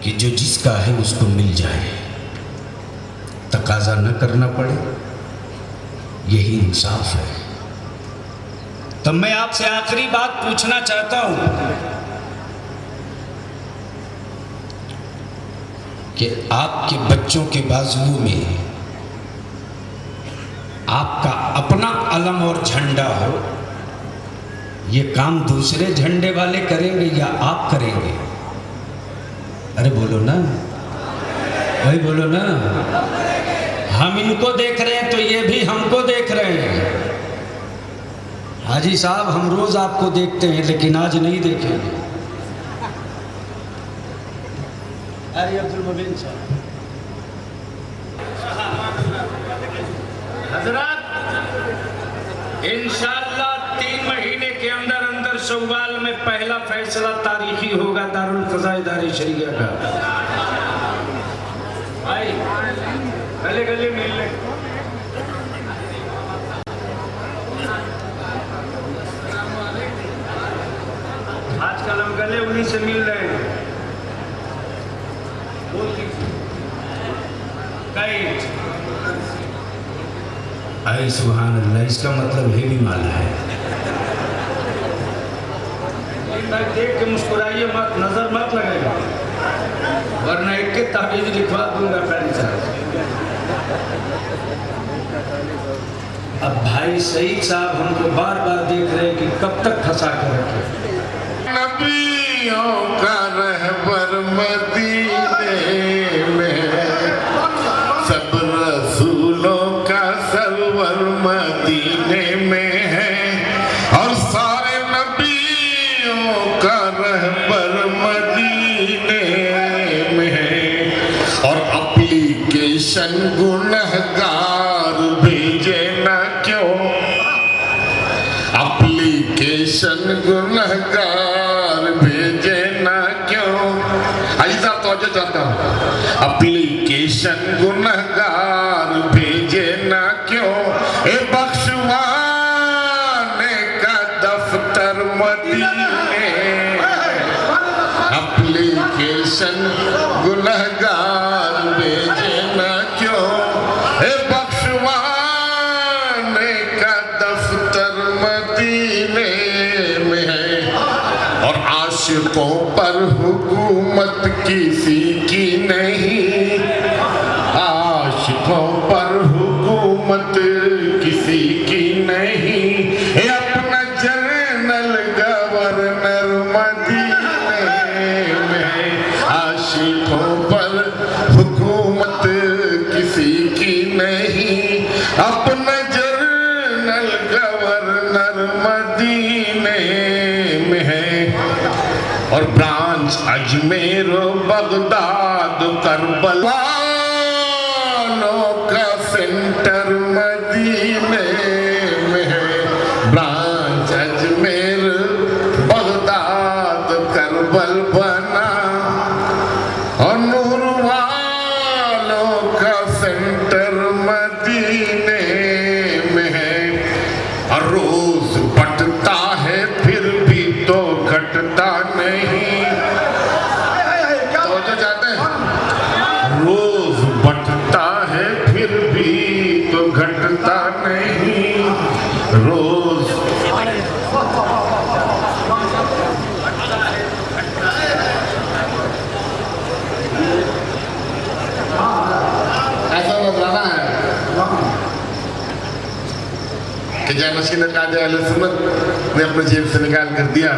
कि जो जिसका है उसको मिल जाए, तकाजा न करना पड़े, यही इंसाफ है। तो मैं आपसे आखिरी बात पूछना चाहता हूं कि आपके बच्चों के बाजुओं में आपका अपना अलम और झंडा हो, ये काम दूसरे झंडे वाले करेंगे या आप करेंगे? अरे बोलो ना भाई, बोलो ना। हम इनको देख रहे हैं तो ये भी हमको देख रहे हैं। हाजी साहब, हम रोज आपको देखते हैं लेकिन आज नहीं देखेंगे। अरे अब्दुल मुबीन साहब, हजरत, इंशाअल्लाह 3 महीने के अंदर अंदर शव्वाल में पहला फैसला तारीखी होगा दारुल क़ज़ा इदारे शरिया का। भाई गले गले मिल ले। आजकल हम गले उन्हीं से मिल रहे हैं। आई सुभान अल्लाह, इसका मतलब हेवी माल है। देख के मुस्कुराइए मत, नजर मत लगाइए, वरना एक के ताबीज लिखवा दूंगा फैरी साहब। अब भाई सईद साहब हमको बार बार देख रहे हैं कि कब तक फंसा कर रखे। नबियों का रहबर मदीने में, सब रसूलों का सरवर मदीने में है, और सारे नबियों का रहबर मदीने में है। और एप्लीकेशन गुनहगार भेजे ना क्यों, एप्लीकेशन गुनहगार भेजे ना क्यों। ऐसा तो चाहता हूँ, एप्लीकेशन गुनहगार भेजे ना क्यों। ए बख्शवाने का दफ्तर मदीने, एप्लीकेशन गुनहगार भेजे ना क्यों। ए बख्शवाने का दफ्तर मदीने में है, और आशिकों पर हुकूमत किसी की नहीं, आशिकों पर हुकूमत किसी की नहीं। ये अपना जनरल गवर्नर मदीने में, आशिकों पर हुकूमत किसी की नहीं, अपना जनरल गवर्नर मदीने में है। और ब्रांच अजमेर, बगदाद, करबला का सेंटर मदीने में है। ब्रांच अजमेर, बगदाद, करबल बना, और नूर वालों का सेंटर मदीने में है। और रोज बढ़ता है फिर भी तो घटता नहीं। तो जो जाते हैं घटता नहीं रोज। ऐसा नजराना है कि जानशीन कायदे अहले सुन्नत ने अपने जेब से निकाल कर दिया।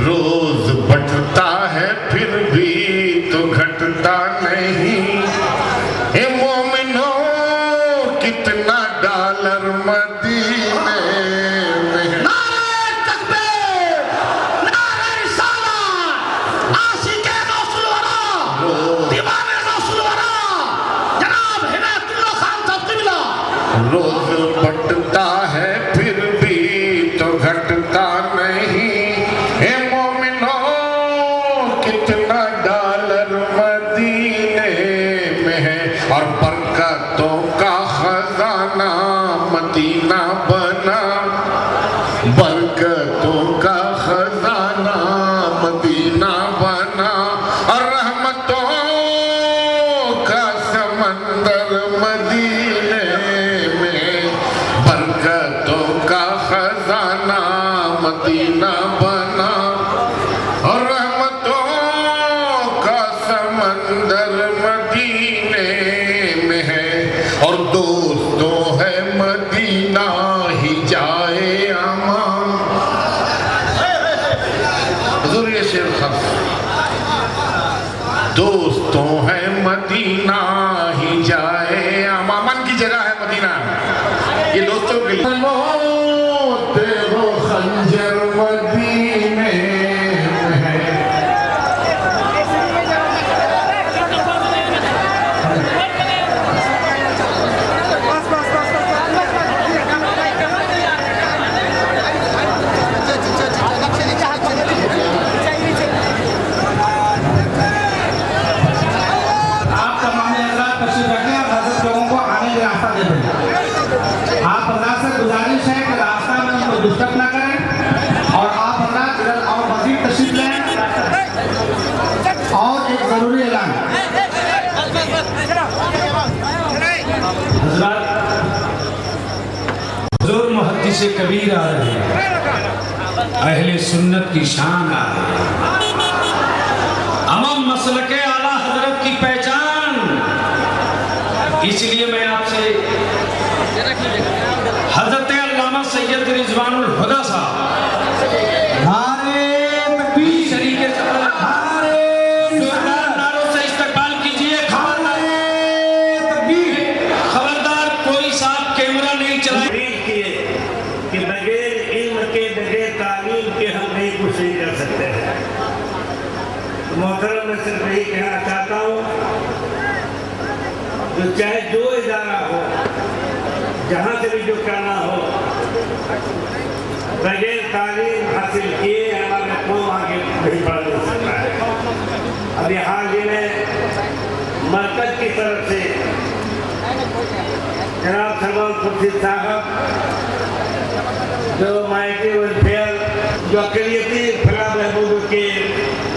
रोज बढ़ता है फिर भी तो घटता नहीं, ए मोमिनो कितना डॉलर मदीने में है। नारे तकबीर, नारे रिसालत, आशिक़े रसूल वरा, दीवाने रसूल वरा, जनाब हिदायतुल्लाह खान साहब क़िबला। रोज बढ़ता है फिर भी तो घटता नहीं, ए मोमिनो कितना डॉलर मदीने में है। और बरकतों का खजाना मदीना बना, बरकतों का खजाना मदीना बना। और रहमतों का समंदर मदीने में, बरकतों का खजाना मदीना बना। और रहमतों का समंदर मदीने में है। और दोस्तों है मदीना ही जाए अमान। हुजूर ये शेर खास, दोस्तों है मदीना ही जाए अमान की जगह है मदीना, ये दोस्तों के लिए। तेरो खंजर मदीने में है। आप तमाम हज़रात तशरीफ रखें और हज़रत लोगों को आने का रास्ता दे दें। आप हज़रात से गुजारिश है कि रास्ता में उनको डिस्टर्ब ना करें और आप हज़रात इधर और मज़ीद तशरीफ लें। और एक ज़रूरी ऐलान, हज़रात हुज़ूर मुहद्दिस कबीर आ रहे हैं, अहले सुन्नत की शान आ रही है, अमम मसलके आला हज़रत की पहचान। इसलिए मैं आपसे हज़रत अल्लामा सैयद रिज़वानुल हुदा साहब शरीके जोरदार नारों से इस्तकबाल कीजिए। खबरदार कोई साहब कैमरा नहीं चलाए कि बगैर इल्म के बगैर तालीम के हम नहीं कुछ नहीं कर सकते हैं। तो मोहतरम मैं सिर्फ यही कहना चाहता हूँ, जो चाहे जो इदारा हो, जहाँ से भी जो करना हो, बगैर तालीम हासिल किए हमारे कौम आगे नहीं बढ़ नहीं सकता है। अभी हाल ही में मरकज की तरफ से जनाब सलमान खुर्शीद साहब जो माइटी वेलफेयर जो अकलियती फलाह महबूब के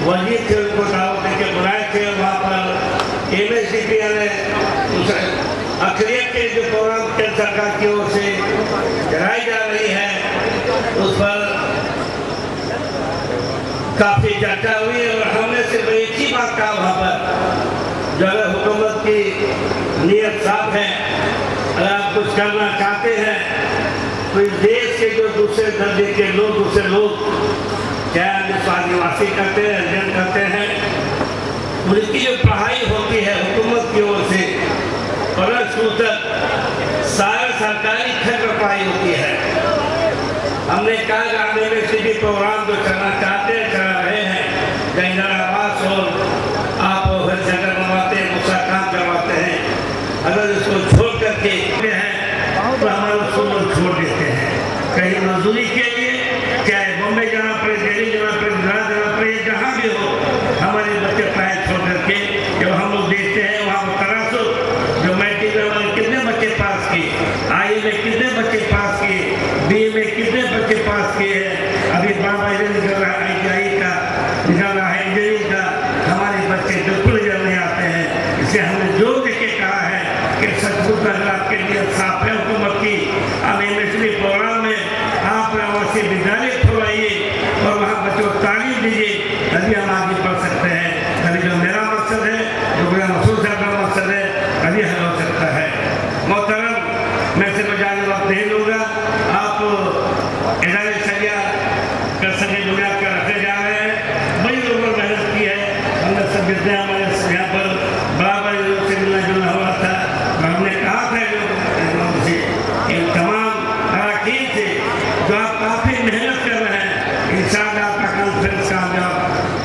वजीर थे, उनको दावत देकर बुलाए थे। वहाँ पर MSDP ने अकलियत के जो प्रोग्राम केंद्र सरकार की ओर से चलाई जा रही है, उस पर काफ़ी चर्चा हुई और हमने सिर्फ एक ही बात कहा वहाँ पर, जो अगर हुकूमत की नीयत साफ है, अगर आप कुछ करना चाहते हैं तो इस देश के जो दूसरे दर्जे के लोग, दूसरे लोग चाहे आदिवासी करते हैं, हरिजन करते हैं, उनकी जो पढ़ाई होती है हुकूमत की ओर से प्लस टू तक सारा सरकारी खर्च पर पढ़ाई होती है। हमने कहा कि आप MSDP प्रोग्राम जो चलना चाहते हैं, चला रहे हैं, कहीं आवास हो, आप हर जगह बनवाते हैं, दूसरा काम करवाते हैं, अगर इसको छोड़ करके हैं तो हमारे स्कूल छोड़ देते हैं कहीं मजदूरी के लिए, चाहे बॉम्बे जाना पड़े, दिल्ली जाना पड़े, गुजरात जाना पड़े, जहाँ भी हो, हमारे बच्चे पढ़ाई छोड़ करके जब हम लोग देखते हैं वहाँ तरासो जो मैट्रिक में हमारे कितने बच्चे पास किए, IE में कितने बच्चे पास किए, BE में कितने बच्चे पास किए हैं। अभी बाबा निकल रहा है ITI का, निकल रहा है इंजीनियरिंग का, हमारे बच्चे बिल्कुल जब नहीं आते हैं। इससे हमने जोर देके कहा है कि महलात के लिए साफ है हुकूमत की। अब एमएसडी प्रोग्राम में आप आवासीय विद्यालय खुलवाइए और वहाँ बच्चों को तालीम दीजिए, तभी हम आगे बढ़ सकते हैं। तभी जो मेरा मकसद है, जो मेरा मसूद साहब का मकसद है, तभी हल हो सकता है। मोहतरम, मैं सिर्फ ज़्यादा वक्त नहीं लूँगा। आप इदारे शरिया कर सके दुनिया का रखे जा रहे हैं, बड़ी लोगों ने मेहनत की है। हमने सब जितने हमारे यहाँ पर बराबर से मिलना जुलना हुआ था, हमने कहा था इन तमाम अरकान से जो आप काफ़ी मेहनत कर रहे हैं, इंशाअल्लाह आपका कॉन्फ्रेंस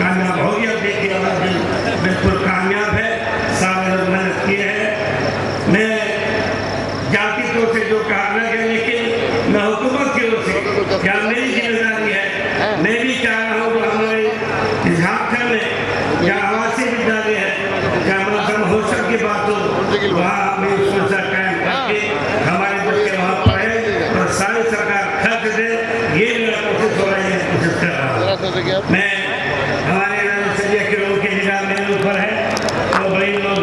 कामयाब हो गया। देखिए अल्लाह बिल्कुल कामयाब है, सारे लोग मेहनत किए हैं। मैं जाति तौर से जो कहा अलग है, लेकिन मैं हुकूमत की ओर से क्या मेरी जिम्मेदारी है, मैं भी चाह रहा हूँ कि हमारे झारखंड में क्या आवासीय विद्यालय है, क्या मतलब हॉस्टल की बात हो, वहाँ हमें सुविधा कायम करके हमारे बच्चे वहाँ पढ़े और सारी सरकार खर्च दे, ये मेरा कोशिश हो रही है, कोशिश कर रहा हूँ मैं। हमारे शरिया के लोगों की निगाह मेरे ऊपर है, तो बड़ी लोग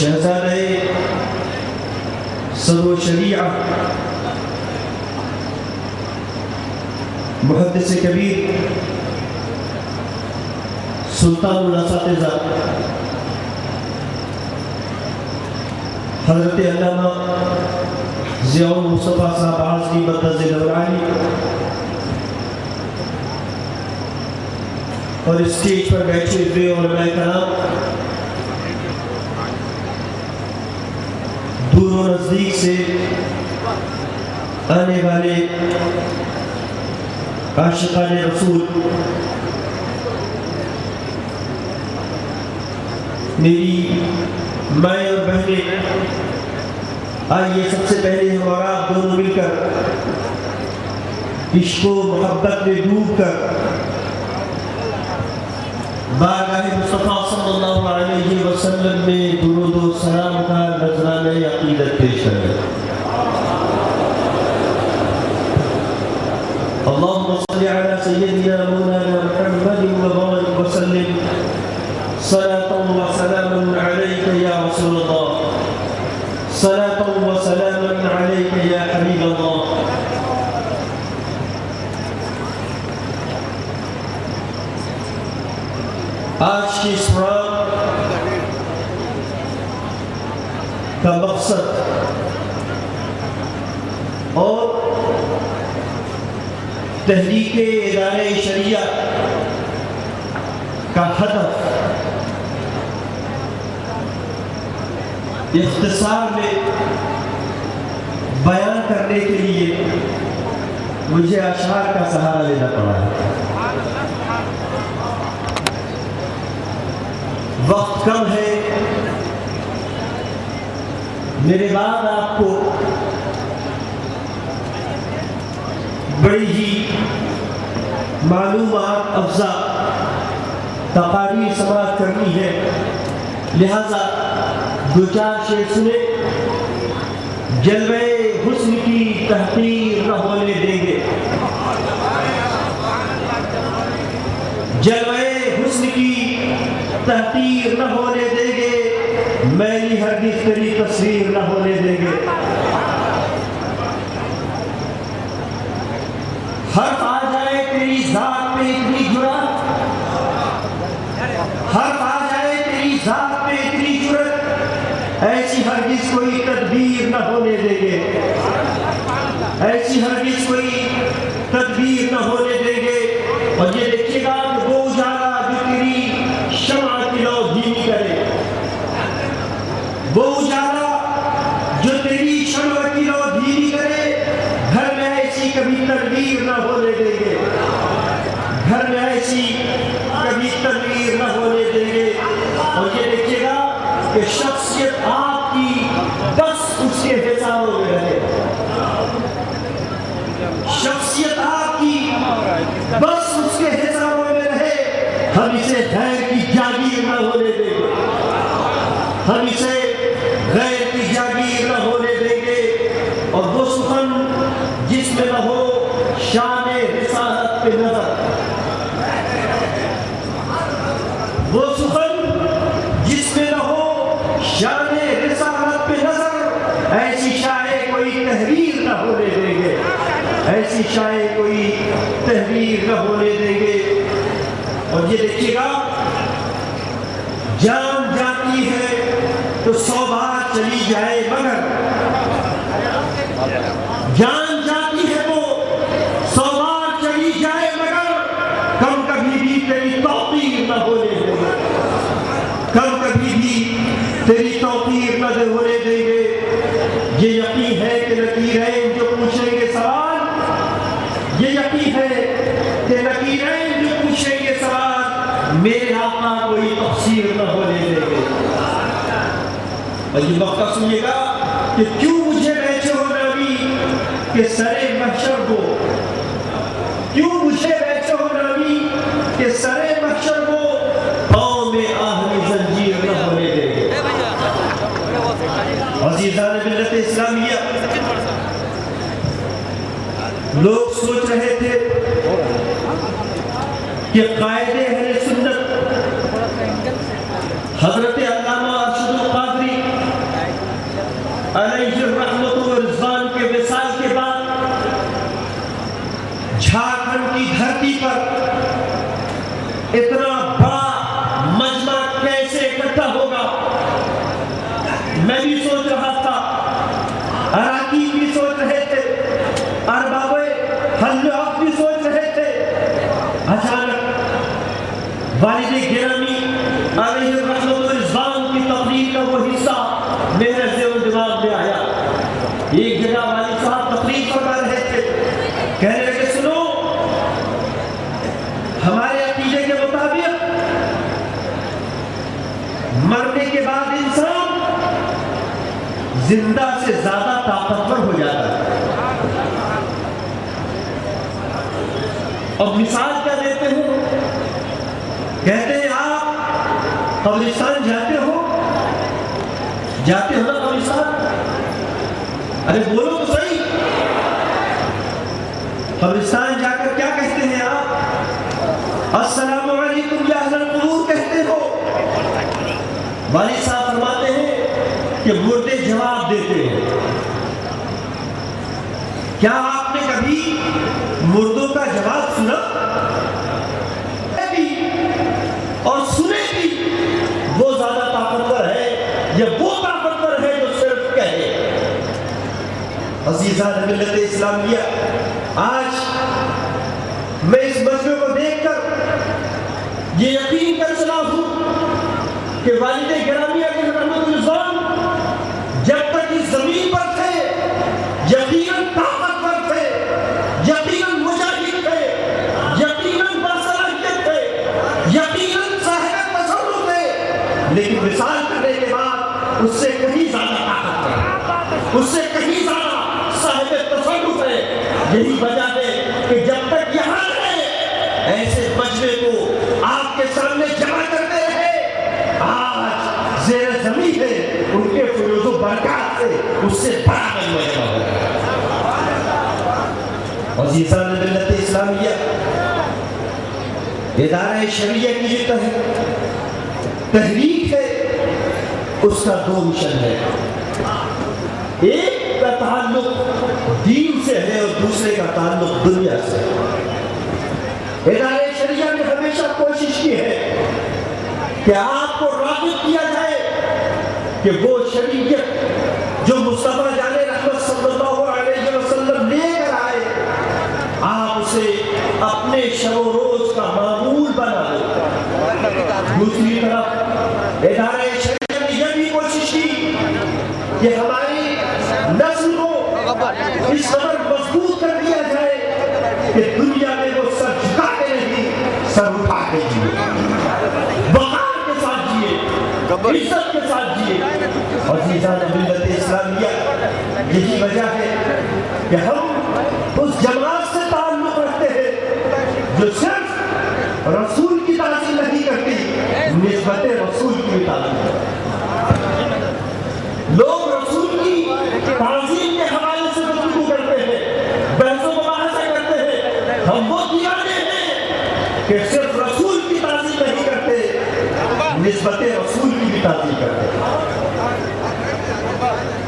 शहज़ादे सदर शरीआ मुहद्दिस कबीर सुल्तानुल असातिज़ा हज़रत अल्लामा ज़ियाउल मुस्तफ़ा साहब आज़मी मद्दज़िल अल-आली और स्टेज पर बैठे हुए उलमाए कराम, दूर और नज़दीक से आने वाले आशिक़ाने रसूल, मेरी माएँ और बहनें, आइए सबसे पहले हम और आप दोनों मिलकर इश्क़ व मोहब्बत में डूब कर बारगाह मुस्तफ़ा सल्लल्लाहु अलैहि वसल्लम में दुरूद व सलाम का नज़राने अक़ीदत पेश करें। अल्लाहुम्मा सल्लि अला सय्यिदिना मौलाना मुहम्मद व बारिक व सल्लिम सलातन व सलामन अलैका या रसूलल्लाह, सलातन व सलामन अलैका या हबीबल्लाह। आज की इस प्रोग्राम का मकसद और तहरीके इदारे शरिया का हदफ इख्तिसार में बयान करने के लिए मुझे अशआर का सहारा लेना पड़ा है। वक्त कम है, मेरे बाद आपको बड़ी ही मालूमात अफ़ज़ा तक़ारीर समाअत करनी है, लिहाजा दो चार शेर सुने। जलवे हुस्न की तहक़ीर न होने देंगे, जलवे हुस्न की तहक़ीर न होने देंगे, मैली हरगिज़ तेरी तस्वीर न होने देंगे। हर्फ आ जाए तेरी ज़ात पे इतनी जुर्रत, हर्फ आ जाए तेरी ज़ात पे इतनी जुर्रत, ऐसी हरगिज़ कोई तदबीर न होने देंगे, ऐसी हरगिज़ कोई तदबीर न होने देंगे। और ये देखिएगा कि वो कि शख्सियत आपकी बस उसके हिसाबों में रहे, शख्सियत आपकी बस उसके हिसाबों में रहे। हम इसे गैर की जागीर न होने देंगे, हम इसे गैर की जागीर न होने देंगे। और वो सुखन जिसमें न हो शान रिसालत पे नजर, वो सुखन जिसमें न हो शान रिसालत पे नजर, ऐसी शाये कोई तहरीर न होने देंगे, ऐसी शाये कोई तहरीर न होने देंगे। और ये देखिएगा, जान जाती है तो 100 बार चली जाए मगर, जान जाती है वो 100 बार चली जाए मगर, कम कभी भी तेरी तौकीर न होने देंगे, कम कभी भी तेरी तौकीर न होने देंगे। ये यकीन है कि नकीरें जो पूछेंगे सवाल, ये यकीन है कि नकीरें जो पूछेंगे सवाल, मेरे आका कोई तफसीर न होने देंगे। और ये मौका सुनिएगा कि क्यों मुझे बैठे हो नबी के सरे महशर को, क्यों मुझे बैठे हो नबी के सरे महशर को, पाँव में आहनी जंजीर न होने देंगे। अज़ीज़ान मिल्लत इस्लामिया, लोग सोच रहे थे कि कायदे अहले सुन्नत हजरत अल्लामा अरशदुल क़ादरी अलैहि रहमत व रिज़वान के विसाल के बाद झारखंड की धरती पर इतना बड़ा मजमा कैसे इकट्ठा होगा। मैं भी सोच रहा था, अराकीन भी सोच रहे थे, अरबाबे हल्लाफ भी सोच रहे थे। अचानक वालिद गिरामी अलैहि रहमत व रिज़वान की तकरीर का वो हिस्सा मेरे दिमाग में आया। एक जगह वालिद साहब तकरीर फरमा रहे थे, कहने लगे सुनो, हमारे अकीदे के मुताबिक मरने के बाद इंसान जिंदा से ज्यादा ताकतवर हो जाता है। और मिसाल क्या देते हो, कहते हैं आप कब्रिस्तान जाते हो, जाते हो ना कब्रिस्तान? अरे बोलो तो सही, कब्रिस्तान जाकर क्या कहते हैं आप? अस्सलामु अलैकुम या अहलल क़ुबूर कहते हो। वालिद साहब फरमाते हैं कि मुर्दे जवाब देते हैं। क्या आपने कभी मुर्दों का जवाब सुना? और सुने भी, वो ज्यादा ताकतवर है या वो ताकतवर है जो सिर्फ कहे? अज़ीज़ान मिल्लत इस्लामिया, आज मैं इस मजमे को देखकर ये यकीन कर चला हूं कि वालिद गिरामी अलैहि रहमत व रिज़वान जब तक इस जमीन पर थे यकीनन ताकतवर थे, यकीनन मुजाहिद थे, यकीनन बासलाहियत थे, यकीनन साहिब तसल्लुत थे। लेकिन विसाल करने के बाद उससे कहीं ज्यादा ताकतवर, उससे कहीं ज्यादा साहिब तसल्लुत है। यही वजह है कि जब तक यहाँ रहे ऐसे मजमे को आपके सामने जमा करते रहे। आज ज़ेर ज़मीन है उनके फुयूज़ व बरक़ात से उससे बड़ा मजमा जमा हो गया। अज़ीज़ान मिल्लत इस्लामिया, इदारा शरिया की जो तहरीक है उसका 2 मिशन है। एक का ताल्लुक दीन से है और दूसरे का ताल्लुक दुनिया से। इदारे शरिया ने हमेशा कोशिश की है कि आपको राग़िब किया जाए कि वो शरीयत जो मुस्तफ़ा जाने रहमत सल्लल्लाहु अलैहि वसल्लम लेकर आए, आप उसे अपने शब रोज का मामूल बना दो। दूसरी तरफ इदारे शरिया ने यह भी कोशिश की कि हमारी नस्ल को इस कदर मजबूत कर दिया जाए कि दुनिया में वो सर झुका के नहीं, सर उठा के जिए, वक़ार के साथ जिए, इज्जत के साथ जिए। अज़ीज़ान मिल्लत इस्लामिया, यही वजह है कि हम उस जमात से ताल्लुक़ रखते हैं जो सिर्फ रसूल की ताज़ीम नहीं करती, निस्बत रसूल की भी ताज़ीम करती। लोग रसूल की ताज़ीम के हवाले से गुफ्तगू करते हैं, बहस मुबाहसा करते हैं। हम वो दीवाने हैं कि सिर्फ रसूल की ताज़ीम नहीं करते, निस्बत रसूल की भी ताज़ीम करते हैं।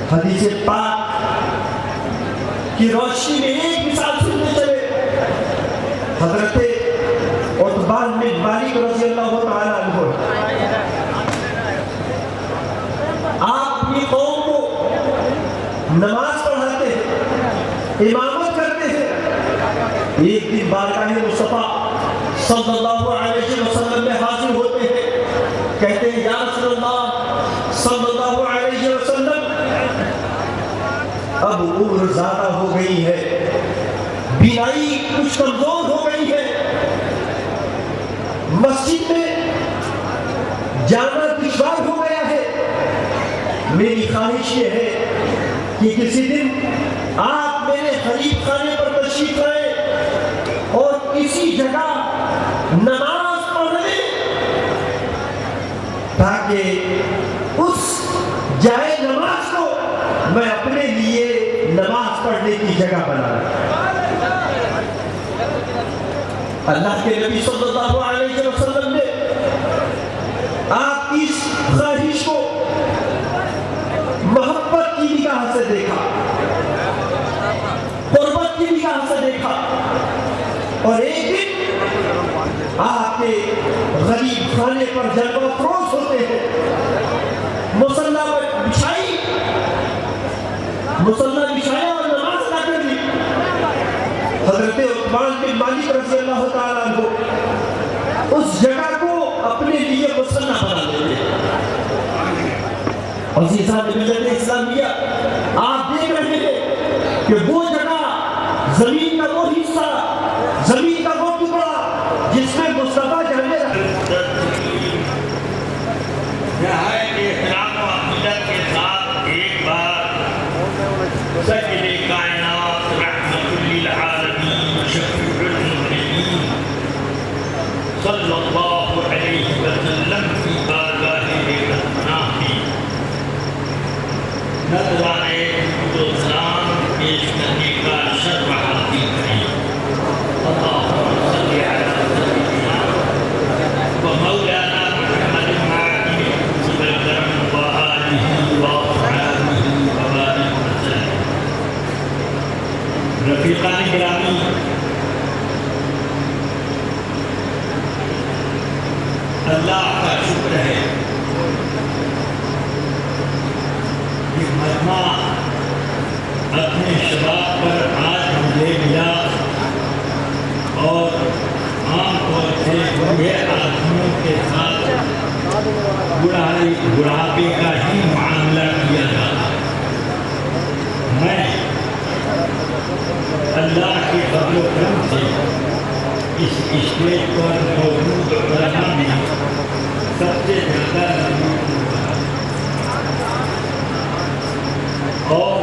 हदीस पाक की रोशनी में एक मिसाल सुनते चले। हज़रत उतबा बिन मालिक रज़ियल्लाहु ताला अन्हु आप अपनी कौम को नमाज पढ़ाते हैं, इमामत करते हैं। एक दिन बारगाह मुस्तफा सल्लल्लाहु अलैहि वसल्लम में हाजिर होते हैं, कहते हैं या रसूलल्लाह सल्लल्लाहु अलैहि वसल्लम, अब उम्र ज्यादा हो गई है, बीमारी कुछ कमजोर हो गई है, मस्जिद में जाना दुश्वार हो गया है। मेरी ख्वाहिश ये है कि किसी दिन आप मेरे गरीब खाने पर तशरीफ लाएं और किसी जगह नमाज पढ़ लें, ताकि उस जाए नमाज को मैं अपने लिए नमाज पढ़ने की जगह बना लूं। अल्लाह के नबी सल्लल्लाहु अलैहि वसल्लम ने आपकी इस ख्वाहिश को मोहब्बत की निगाह से देखा, कुर्बत की निगाह से देखा, और एक दिन आपके गरीब खाने पर जलवा फरोश होते हैं, मुसल्ला बिछाया और नमाज अदा कर ली। हज़रत उतबा बिन मालिक रज़ियल्लाहु ताला अन्हु उस जगह को अपने लिए मुसल्ला बना लेते हैं। अज़ीज़ान मिल्लत इस्लामिया, आप देख रहे हैं कि वो जगह, जमीन का वो हिस्सा, जमीन का वो टुकड़ा जिसमें मुस्तफा जाने के साथ एक बार सजदे कायनात रहमतुल लिल आलमीन शफीउल मुज़निबीन सल्लल्लाहु अलैहि वसल्लम की बारगाह-ए पनाह की नज़राए सलाम पेश करने का शर्फ हासिल करें। अल्लाहुम्मा सल्लि अला सय्यिदिना व मौलाना मुहम्मद माकिन वल करम व आलिहि व असहाबिहि व बारिक वसल्लम। रफ़ीक़ान गिरामी, अल्लाह का शुक्र है कि मजमा अपने शबाब पर आज मुझे मिला, और आमतौर से बूढ़े आदमियों के साथ बुढ़ापे का ही मामला किया जाता। मैं अल्लाह के फज़ल व करम से इस स्टेज पर मौजूद उलमा में सबसे ज़्यादा और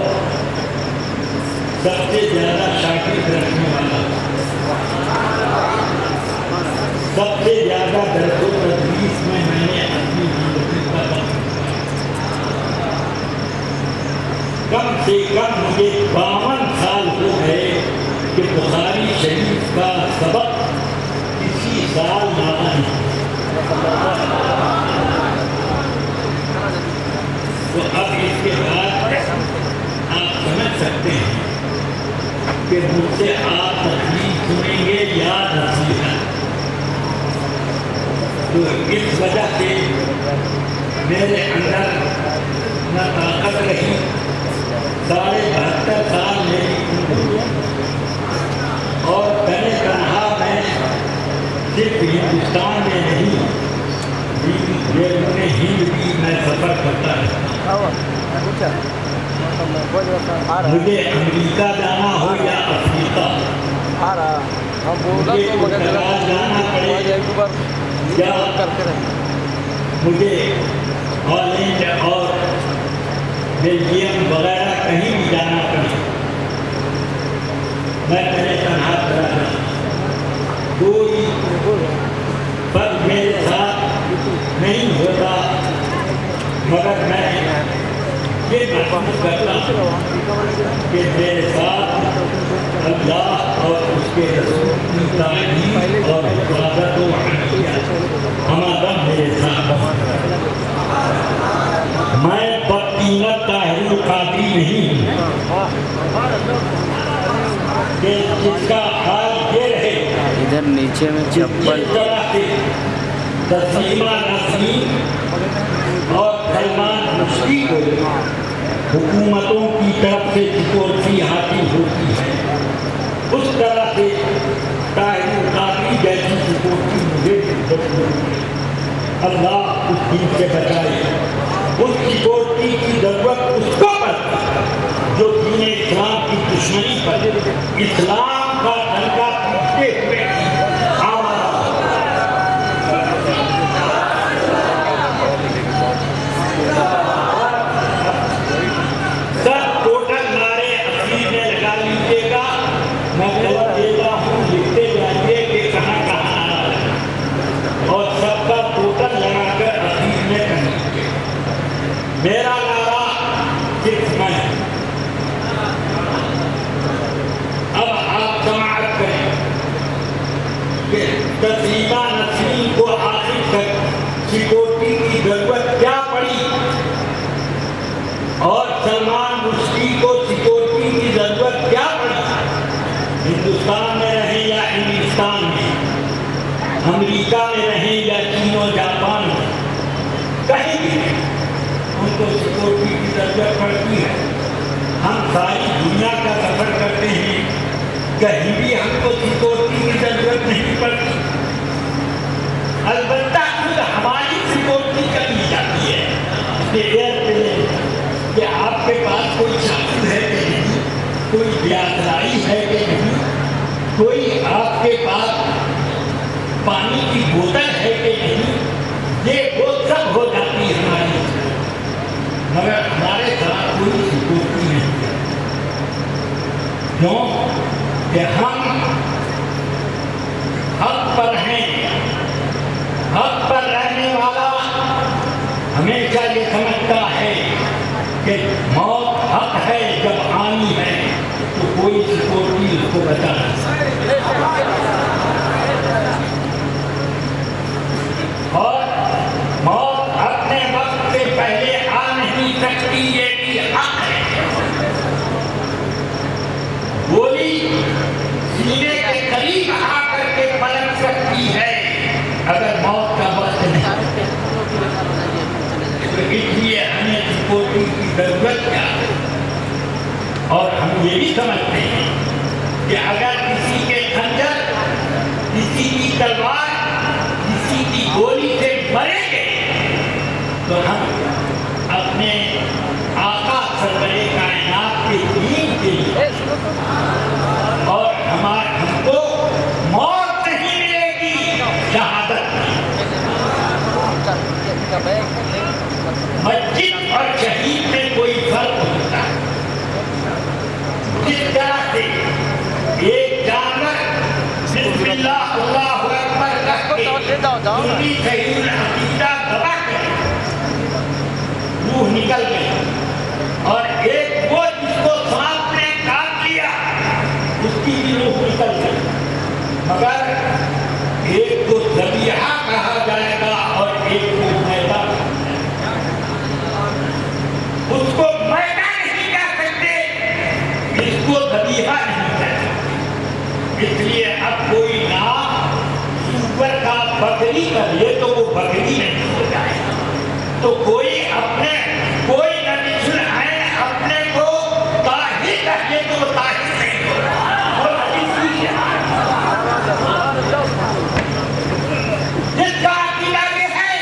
सबसे ज़्यादा शागिर्द रखने वाला, सबसे ज़्यादा दर्स व तदरीस में मैंने अपनी ज़िंदगी का वक्त कम से कम मुझे 52 साल हो गए कि बुखारी शरीफ का सबक किसी साल माना नहीं। तो अब इसके बाद आप समझ सकते हैं कि मुझसे आप तकलीफ सुनेंगे या नसीहत। तो इस वजह से मेरे अंदर न ताकत रही। 72 साल मेरी उम्र और पहले तनहा मैं सिर्फ हिंदुस्तान में नहीं, हिंद भी मैं सफ़र करता रहता। मुझे अमेरिका जाना हो या अफ्रीका, मुझे पुर्तगाल जाना पड़े या मुझे हॉलैंड और बेल्जियम वगैरह कहीं भी जाना पड़े, मैं पहले तनहा रहा, कोई पद मेरे साथ नहीं होता, मगर मैं ये महसूस करता कि मेरे साथ अल्लाह और उसके रसूल की तारीफ और इबादत व हमारा मेरे साथ। मैं बदकीमत ताहिरुल कादरी नहीं हूँ कि जिसका हाल ये रहे। इधर नीचे में चप्पल तस्लीमा नसीम और सलमान रुश्दी को हुकूमतों की तरफ से सिक्योरिटी हासिल होती है, उस तरह से ताहिरुल कादरी जैसी सिक्योरिटी मुझे अल्लाह उस दिन से बचाए। उस सिक्योरिटी की जरूरत उसको पड़ती जो दीन इस्लाम की दुश्मनी पर इस्लाम का डंका पीटते हुए सब टोटल नारे अखीर में लगा लीजिएगा। मैं गलत देता हूँ, लिखते जाइए कि कहाँ और सबका टोटल लगाकर अखीर में कर लीजिए। मेरा नारा सिर्फ मैं। अब आप समाप्त करें कि तस्लीमा नसरीन को आखिर तक सिक्योरिटी की जरूरत क्या पड़ी और सलमान रुश्दी को सिक्योरिटी की जरूरत क्या पड़ी। हिंदुस्तान में रहें या इंग्लिस्तान में, अमेरिका में रहें या चीन और जापान में, कहीं भी उनको सिक्योरिटी की जरूरत पड़ती है। हम सारी दुनिया का सफर करते हैं, कहीं भी हमको सिक्योरिटी की जरूरत नहीं पड़ती। अलबत्ता खुद हमारी सिक्योरिटी कर ली जाती है कि आपके पास कोई चाकू है कि नहीं, कोई ब्याजलाई है कि नहीं, कोई आपके पास पानी की बोतल है कि नहीं, ये वो सब हो जाती है हमारी, मगर हमारे साथ कोई सिक्योरिटी नहीं है। क्यों कि हम हक पर हैं। हक पर रहने वाला हमेशा ये समझता है कि मौत हक है, जब आनी है तो कोई सिक्योरिटी उसको बचा नहीं सकता। और मौत अपने वक्त से पहले आ नहीं सकती, ये भी हक है। गोली सीने के करीब आकर के पलट सकती है अगर मौत का वक्त नहीं। तो इसलिए हमें सिक्योरिटी की जरूरत क्या है। और हम ये भी समझते हैं कि अगर किसी के खंजर, किसी की तलवार, किसी की गोली से मरेंगे तो हम अपने आका सरवरे कायनात के दीन के लिए और हमको मौत नहीं मिलेगी, शहादत मस्जिद और शहीद में कोई फर्क होता है। जिस तरह से एक जानवर बिस्मिल्लाह अल्लाहु अकबर कह के उनकी शहीद अकीदा दबा कर रूह निकल गई और एक वो जिसको सांप ने काट लिया उसकी भी रूह निकल गई, मगर एक को ज़बीहा कहा जाएगा और एक को मैदा। उसको मैदा नहीं कह सकते, इसको ज़बीहा नहीं कह सकते। इसलिए अब कोई नाम सुअर का बकरी कर ले तो वो बकरी नहीं हो जाएगा। तो कोई अपने कोई नबी है अपने को ताहिर कह ले तो वो ताहिर नहीं हो रहा। जिसका अकीदा ये है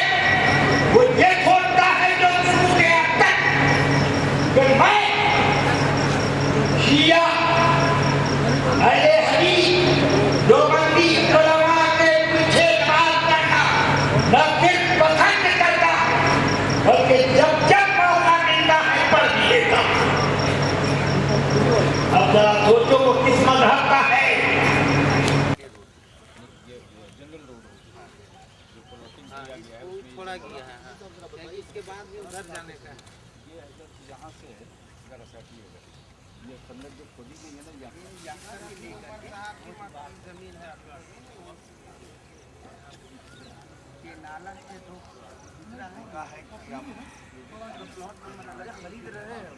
वो ये सोचता है जो शुरू से अब तक कि मैं शिया, अहले हदीस, देवबंदी उलमा के पीछे बात करना न सिर्फ पसंद करता बल्कि जब जब थोड़ा किया है इसके बाद भी उधर जाने का यहाँ से ये संदर्भ जो खोदी गई है ना यहाँ जमीन है ये नाला से तो दूसरा है प्लॉट खरीद रहे हैं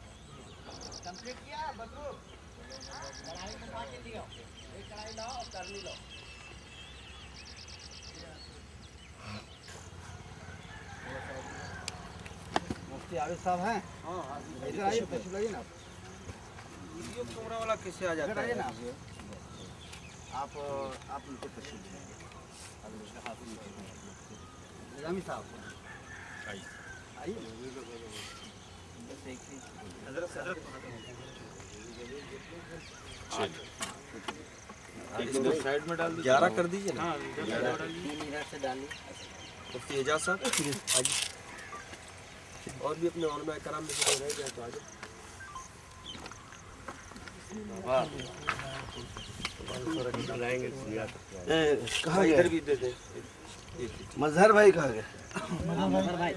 कंप्लीट किया बदरू कढ़ाई को मार के दियो एक कढ़ाई लाओ और करनी लो मुफ्ती आरिफ साहब हैं हां इधर आइए तशरीफ लाइए ना वीडियो कैमरा वाला कैसे आ जाता है ना आप उनको तशरीफ लाइए निजामी साहब आइए साइड में डाल दीजिए 11 कर दीजिए ना। हाँ, से डालिए मुफ्ती एजाज साहब आइए और भी अपने उलमा कराम में से रह गए तो आगे कहाँ इधर भी दे दे। मजहर भाई कहाँ गए? मजहर भाई